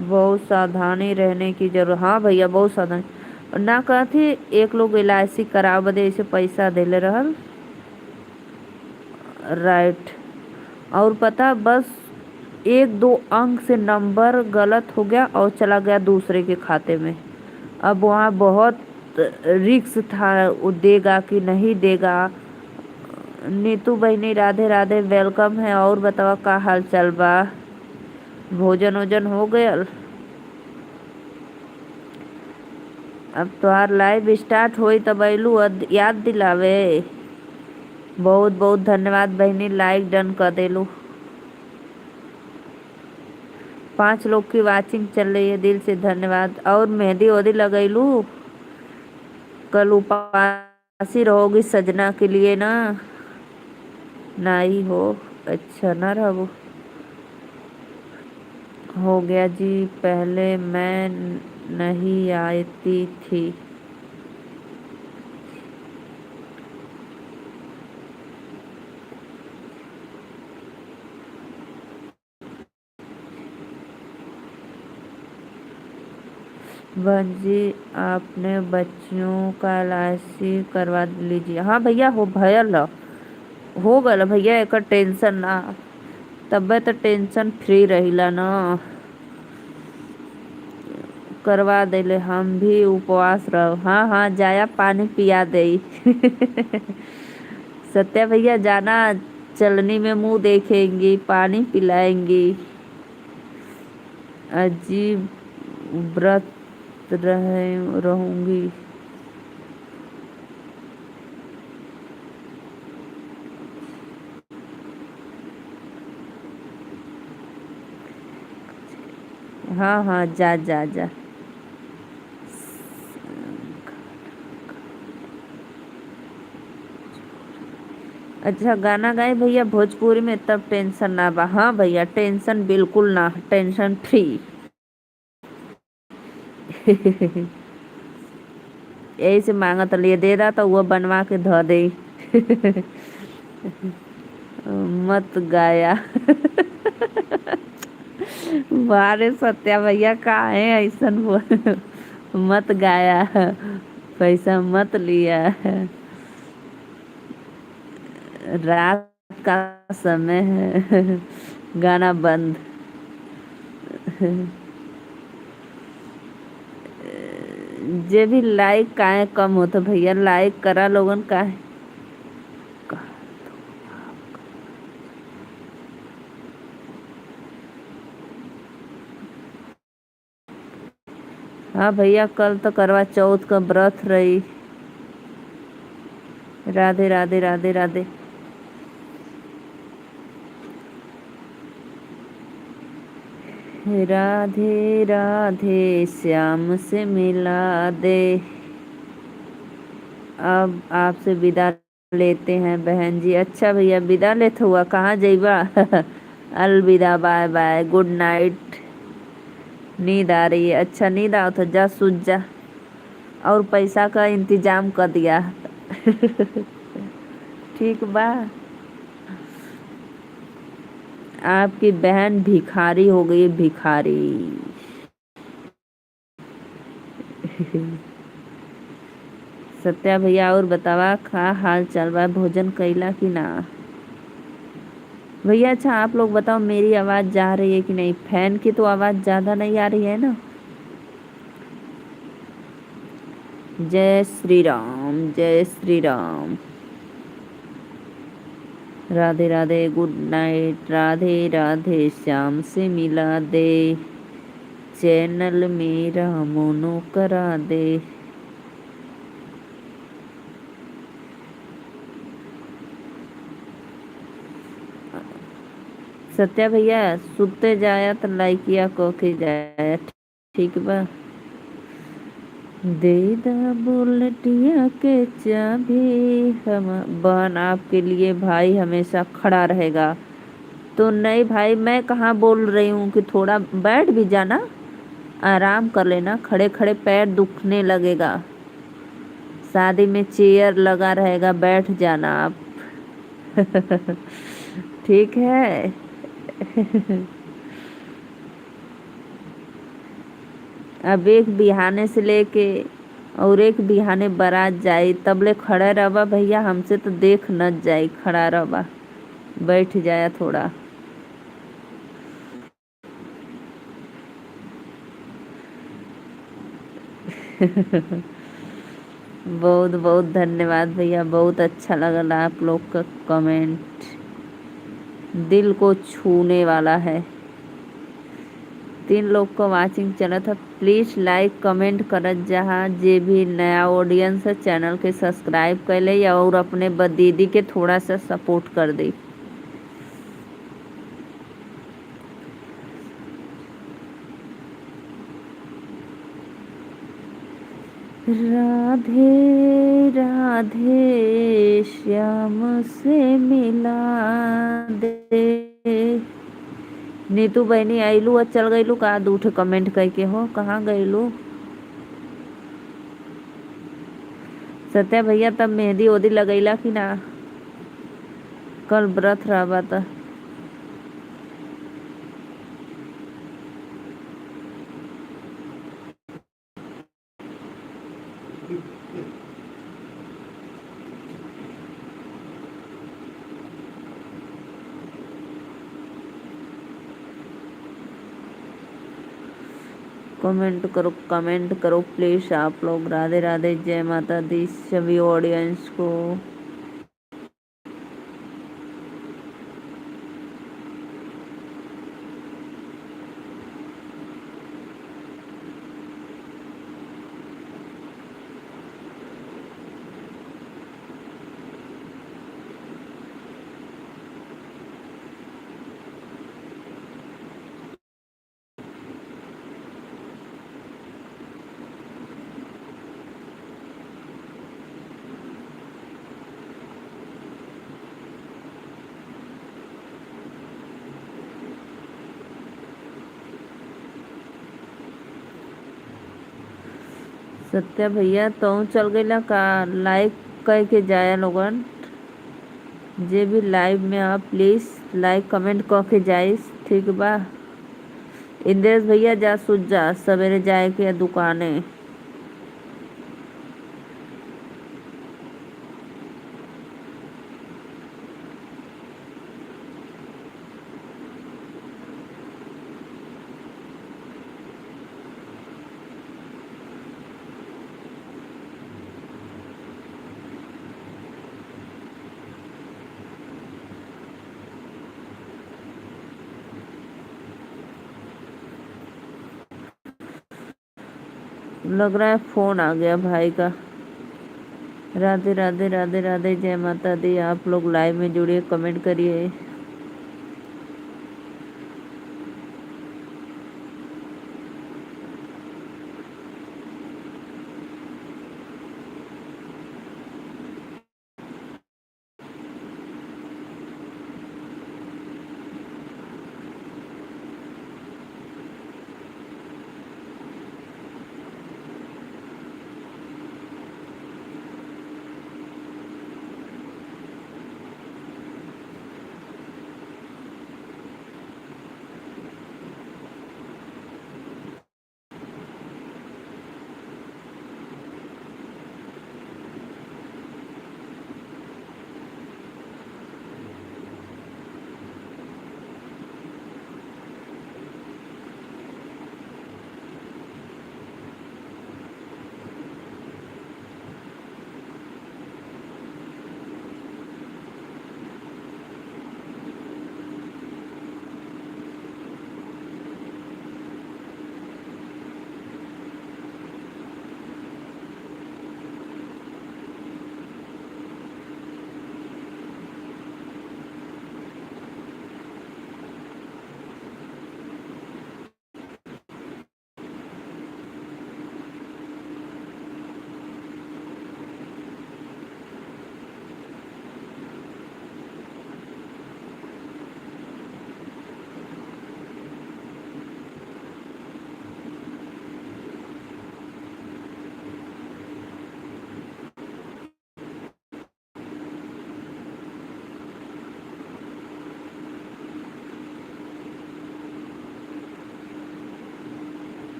बहुत सावधानी रहने की जरूरत। हाँ भैया बहुत सावधानी। और ना कहती एक लोग एल.आई.सी करावे बदे ऐसे पैसा देले रहल। राइट। और पता बस एक दो अंक से नंबर गलत हो गया और चला गया दूसरे के खाते में। अब वहाँ बहुत रिक्स था, वो देगा कि नहीं देगा। नीतू बहनी राधे राधे, वेलकम है। और बतावा का हाल चाल बा? भोजन वोजन हो गयल? अब तोहार लाइव स्टार्ट होई तब अइलू याद दिलावे। बहुत बहुत धन्यवाद बहनी, लाइक डन कर देलू। 5 लोग की वाचिंग चल रही है, दिल से धन्यवाद। और मेहंदी वेहंदी लगैलू? कल उपासी रहोगी सजना के लिए ना? नहीं हो? अच्छा ना रहो। हो गया जी, पहले मैं नहीं आती थी। बहन जी आपने बच्चियों का एल.आई.सी करवा लीजिए। हाँ भैया हो भयल हो गल भैया, एक टेंशन ना। तबे तो टेंशन फ्री रहिला ना। करवा देले हम भी उपवास रहो। हाँ हाँ जाया पानी पिया दे। सत्या भैया जाना, चलनी में मुंह देखेंगी, पानी पिलाएंगी। अजीब व्रत रहूंगी। हाँ हाँ जा जा जा। अच्छा गाना गाए भैया भोजपुरी में, तब टेंशन ना बा। हाँ भैया टेंशन बिल्कुल ना, टेंशन फ्री। यही से मांगत लिए दे दा तो वो बनवा के धो दे। मत गाया। बारे सत्या भैया का है ऐसन बोल। मत गाया, पैसा मत लिया। रात का समय है। गाना बंद। जे भी लाइक काहे कम होता भैया, लाइक करा लोगन काहे। हाँ भैया कल तो करवा चौथ का व्रत रही। राधे राधे राधे राधे। राधे राधे श्याम से मिला दे। अब आपसे विदा लेते हैं बहन जी। अच्छा भैया विदा लेते हुआ कहाँ जाइबा? अलविदा, बाय बाय, गुड नाइट। नींद आ रही है? अच्छा नींद आओ तो जा सूझ जा। और पैसा का इंतजाम कर दिया। ठीक बा। आपकी बहन भिखारी हो गई, भिखारी। सत्या भैया और बतावा का हाल चाल बा? भोजन कैला कि ना? भैया अच्छा आप लोग बताओ मेरी आवाज़ जा रही है कि नहीं? फैन की तो आवाज़ ज़्यादा नहीं आ रही है ना? जय श्री राम, जय श्री राम। Radhe Radhe, good night. राधे राधे, श्याम से मिला दे, चैनल मेरा मोनो करा दे। सत्या भैया सुते जाया तो लाइकिया को के जाया, ठीक बा। दे दा बुलेटिया के चाबी हम बहन, आपके लिए भाई हमेशा खड़ा रहेगा। तो नहीं भाई, मैं कहाँ बोल रही हूँ कि थोड़ा बैठ भी जाना, आराम कर लेना, खड़े खड़े पैर दुखने लगेगा। शादी में चेयर लगा रहेगा, बैठ जाना आप। ठीक है। अब एक बिहाने से लेके और एक बिहाने बारात जाई, तबले खड़ा रहा भैया, हमसे तो देख न जाई, खड़ा रहा, बैठ जाया थोड़ा। बहुत बहुत धन्यवाद भैया, बहुत अच्छा लगा आप लोग का कमेंट, दिल को छूने वाला है। 3 लोग को वाचिंग चला था, प्लीज़ लाइक कमेंट करत जहाँ, जे भी नया ऑडियंस है चैनल के सब्सक्राइब कर ले या और अपने दीदी के थोड़ा सा सपोर्ट कर दे। राधे राधे, श्याम से मिला दे। नीतू बहनी आइलू और चल गईलू का? दूठ कमेंट करके हो, कहाँ गईलू? सत्या भैया तब मेहंदी ओदी लगैला कि ना? कल व्रत रहा था। कमेंट करो प्लीज आप लोग। राधे राधे, जय माता दी सभी ऑडियंस को। सत्या भैया तो चल गईला का? लाइक करके जाया लोगन, जे भी लाइव में आप प्लीज लाइक कमेंट करके जाइस, ठीक बा। इंद्रेश भैया जा सुत जा, सवेरे जाए के दुकाने। लग रहा है फोन आ गया भाई का। राधे राधे, राधे राधे, जय माता दी। आप लोग लाइव में जुड़िए, कमेंट करिए।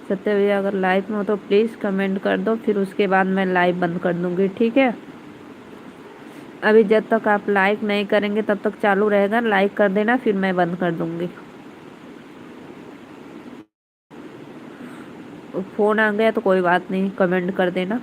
सत्य भैया अगर लाइव में हो तो प्लीज़ कमेंट कर दो, फिर उसके बाद मैं लाइव बंद कर दूंगी, ठीक है। अभी जब तक आप लाइक नहीं करेंगे तब तक चालू रहेगा, लाइक कर देना फिर मैं बंद कर दूंगी। फ़ोन आ गया तो कोई बात नहीं, कमेंट कर देना।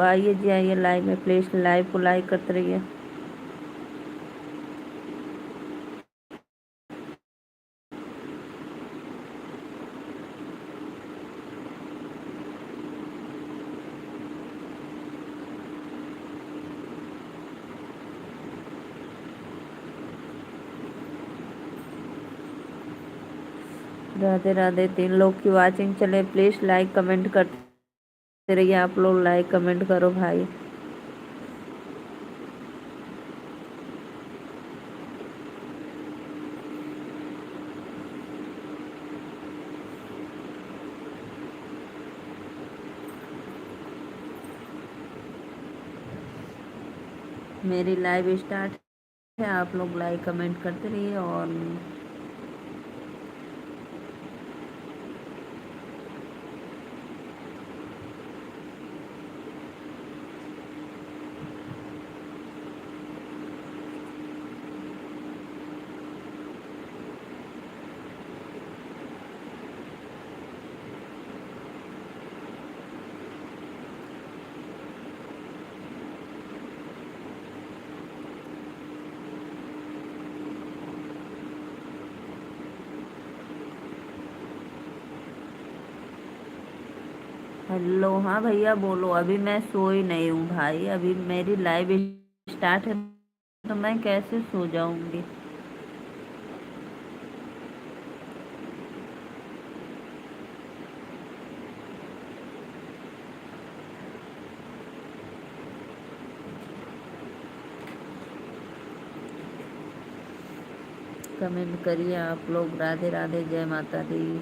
आइए जी आइए लाइव में, प्लीज़ लाइव को लाइक करते रहिए। राधे राधे। 3 लोग की वाचिंग चले, प्लीज़ लाइक कमेंट करते रहिए। आप लोग लाइक कमेंट करो भाई। मेरी लाइव स्टार्ट है, आप लोग लाइक कमेंट करते रहिए। और हेलो, हाँ भैया बोलो। अभी मैं सोई नहीं हूँ भाई, अभी मेरी लाइव स्टार्ट है तो मैं कैसे सो जाऊंगी। कमेंट करिए आप लोग। राधे राधे, जय माता दी।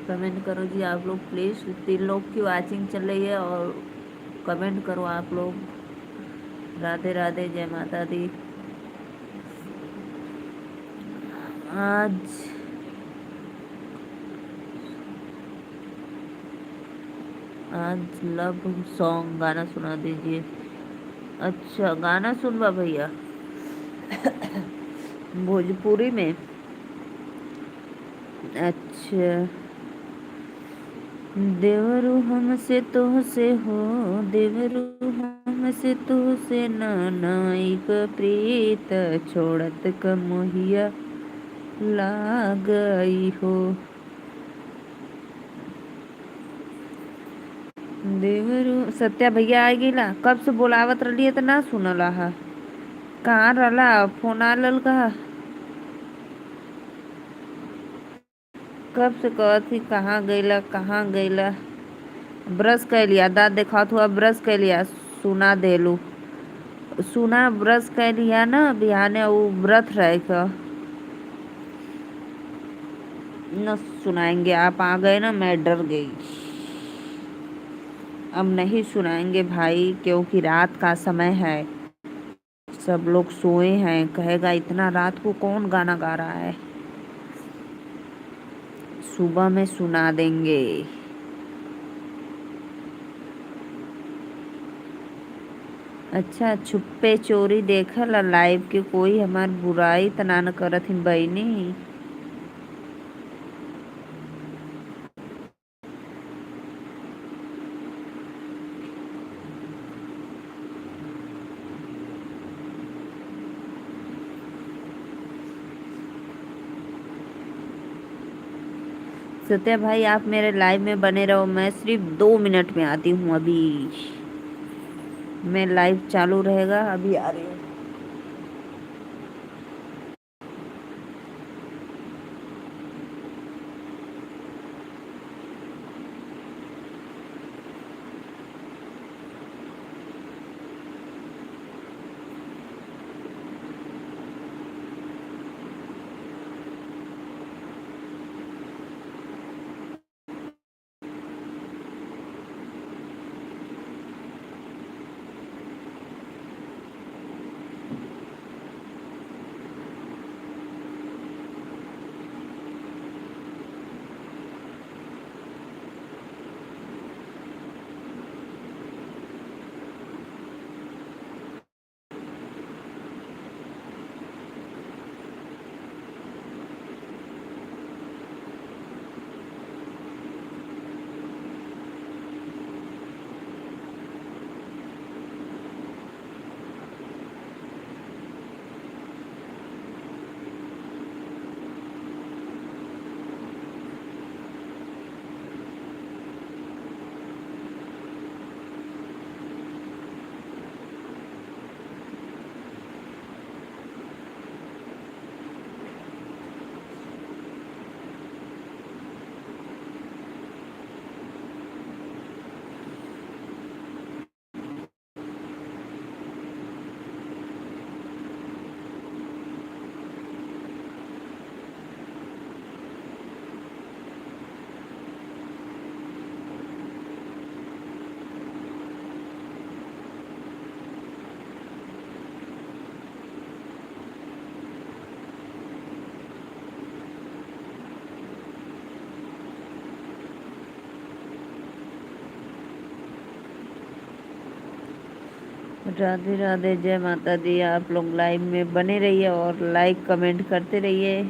कमेंट करो जी आप लोग प्लीज़। 3 लोग की वाचिंग चल रही है और कमेंट करो आप लोग। राधे राधे, जय माता दी। आज आज लव सॉन्ग गाना सुना दीजिए। अच्छा, गाना सुनवा भैया भोजपुरी में। अच्छा, देवरू हमसे तोहसे हो, देवरू हमसे तोहसे नाई प्रीत, छोड़त क मोहिया लागई हो। देवरू सत्या भैया आ गिला, कब से बोलावत रही तो ना सुनला हा। कहाँ रहला, फोन आ लल कहा। कब से कहती कहाँ गईला कहाँ गईला। ब्रश कर लिया, दांत देखा हुआ ब्रश कर लिया, सुना देलू। सुना ब्रश कर लिया ना, बिहाने वो व्रत रहे का न सुनाएंगे। आप आ गए ना, मैं डर गई। अब नहीं सुनाएंगे भाई, क्योंकि रात का समय है, सब लोग सोए हैं। कहेगा इतना रात को कौन गाना गा रहा है। सुबह में सुना देंगे। अच्छा छुपे चोरी देखल लाइव के कोई हमार बुराई तना न करत ही बहिनी। सत्या भाई आप मेरे लाइव में बने रहो, मैं सिर्फ 2 मिनट में आती हूँ अभी। मैं लाइव चालू रहेगा, अभी आ रही हूँ। राधे राधे, जय माता दी। आप लोग लाइव में बने रहिए और लाइक कमेंट करते रहिए।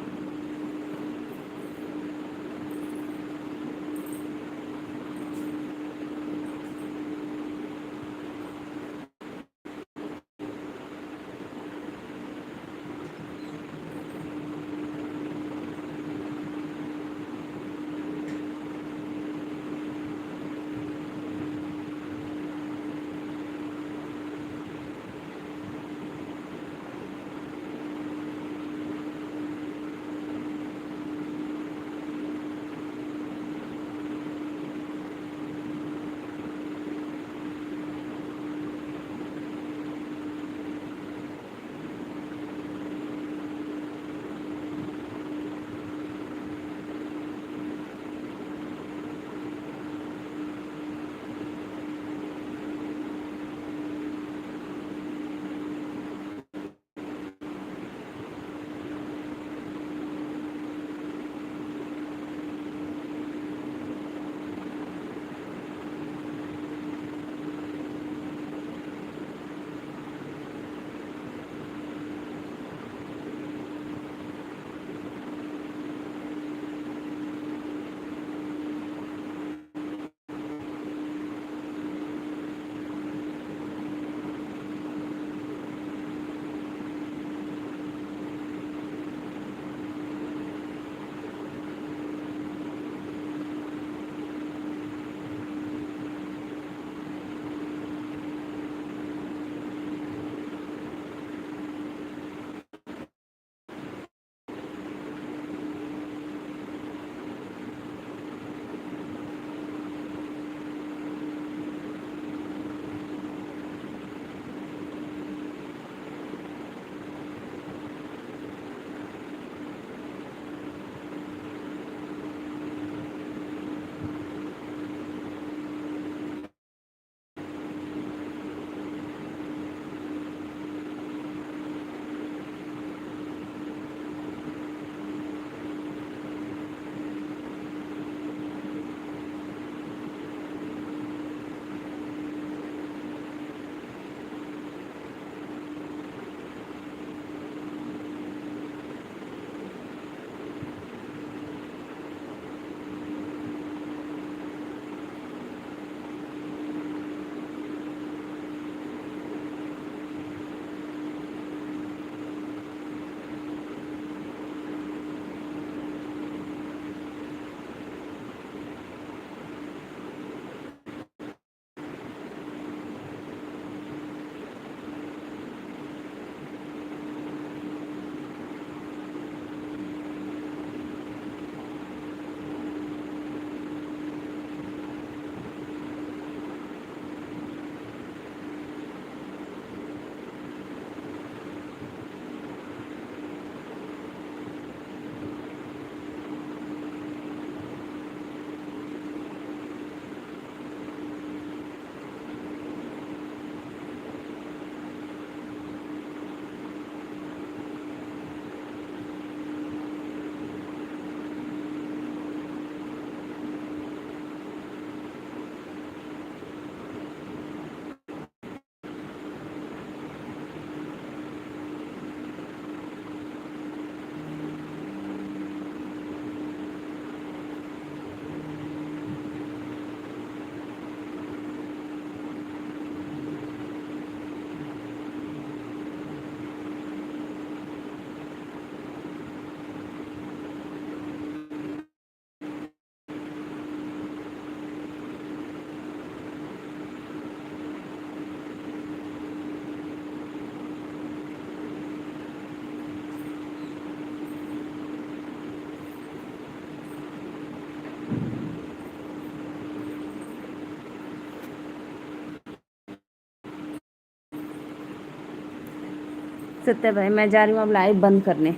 सत्य भाई, मैं जा रही हूँ अब लाइव बंद करने।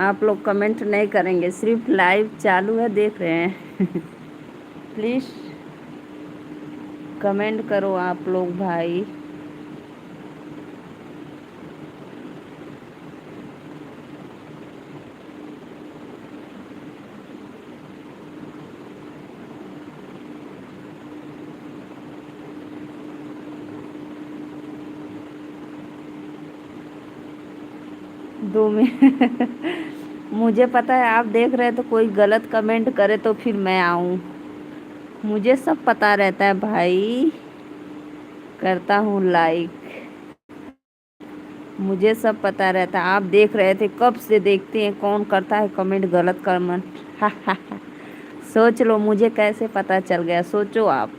आप लोग कमेंट नहीं करेंगे, सिर्फ लाइव चालू है, देख रहे हैं। प्लीज कमेंट करो आप लोग भाई। दो मिनट। मुझे पता है आप देख रहे हैं, तो कोई गलत कमेंट करे तो फिर मैं आऊं। मुझे सब पता रहता है भाई। करता हूँ लाइक। मुझे सब पता रहता है। आप देख रहे थे, कब से देखते हैं कौन करता है कमेंट, गलत कमेंट। हा हा हा। सोच लो मुझे कैसे पता चल गया, सोचो आप।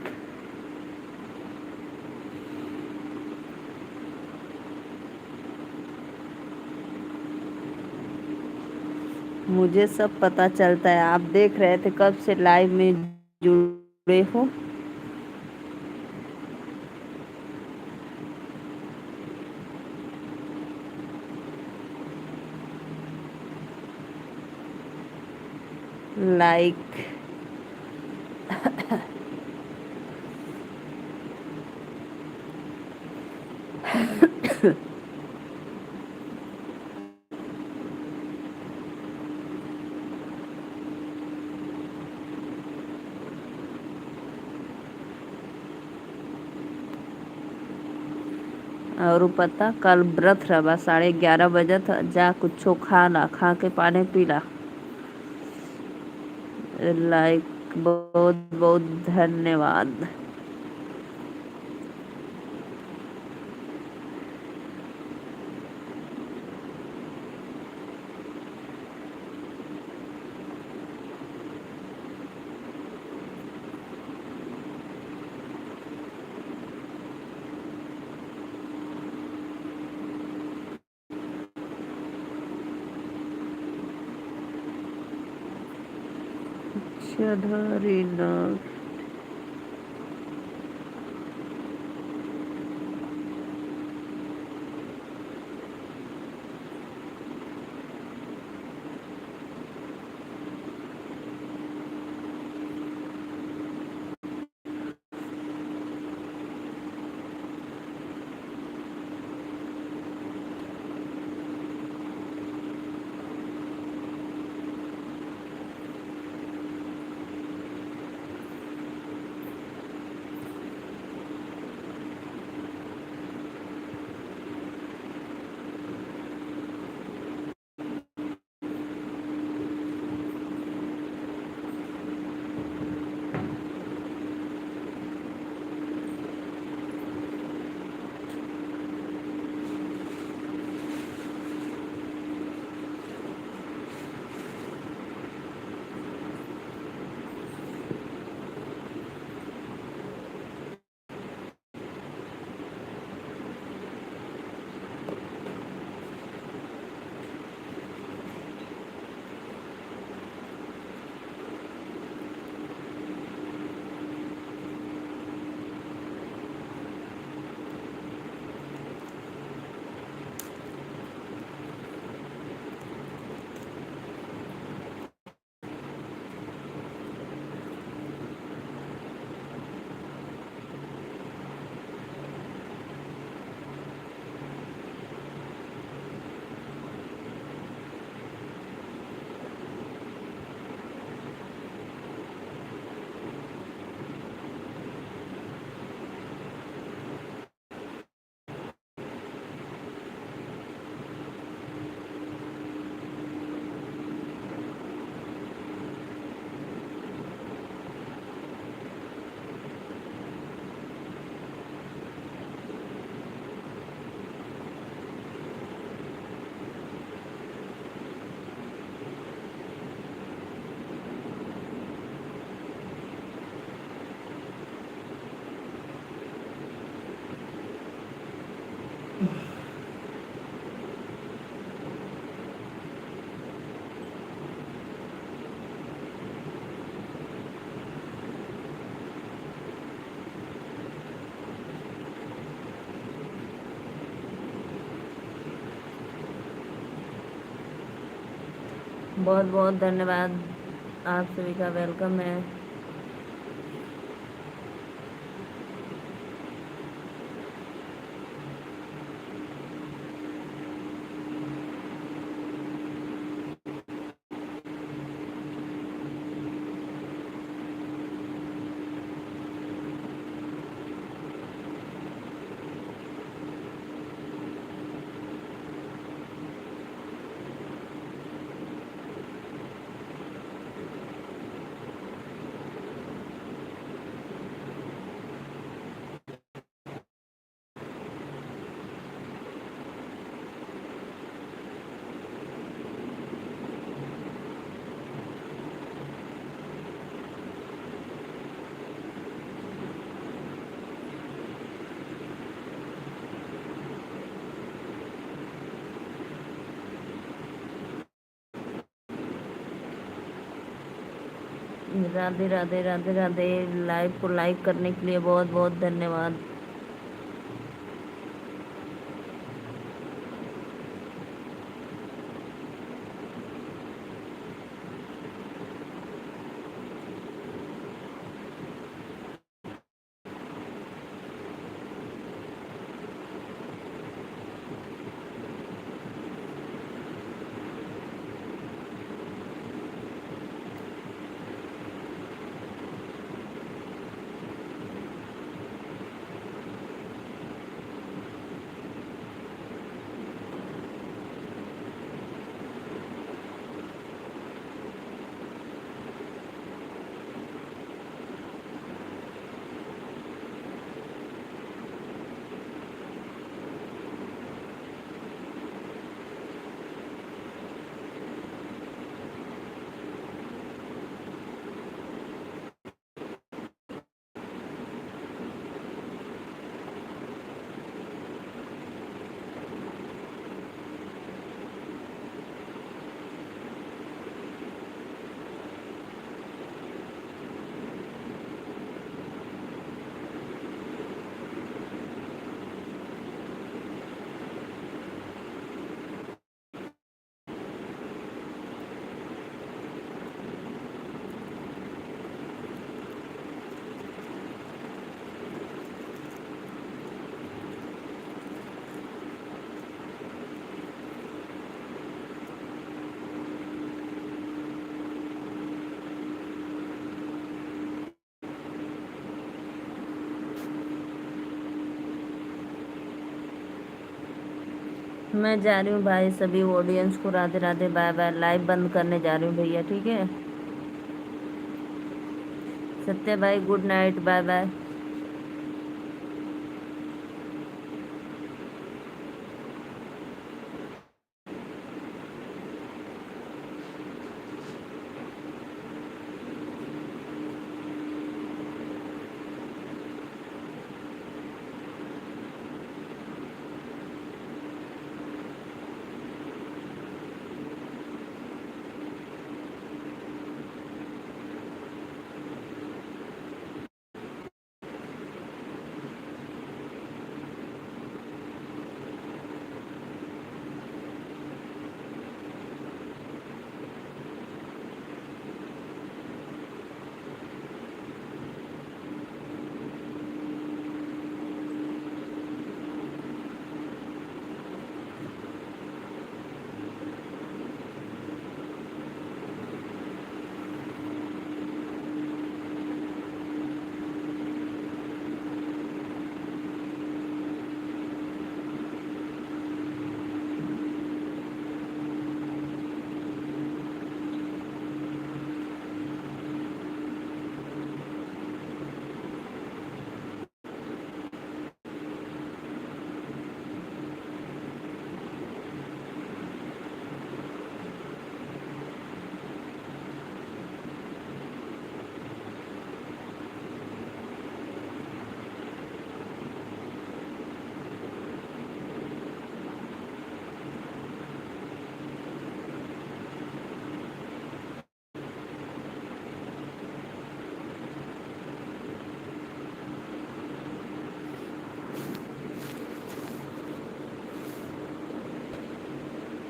मुझे सब पता चलता है। आप देख रहे थे कब से लाइव में जुड़े हो। लाइक। और पता, कल व्रत रहा, 11:30 था, जा कुछो खा ला, खा के पानी पी ला। लाइक। बहुत बहुत धन्यवाद। चढ़ारी। बहुत बहुत धन्यवाद। आप सभी का वेलकम है। राधे राधे राधे राधे। लाइव को लाइक करने के लिए बहुत बहुत धन्यवाद। मैं जा रही हूँ भाई, सभी ऑडियंस को राधे राधे, बाय बाय। लाइव बंद करने जा रही हूँ भैया, ठीक है। सत्य भाई good night, bye bye.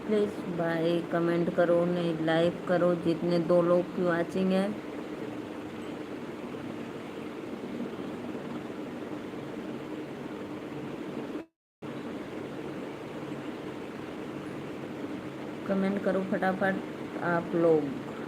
Please भाई कमेंट करो, नहीं लाइक करो, जितने 2 लोग की वाचिंग है। कमेंट करो फटाफट आप लोग।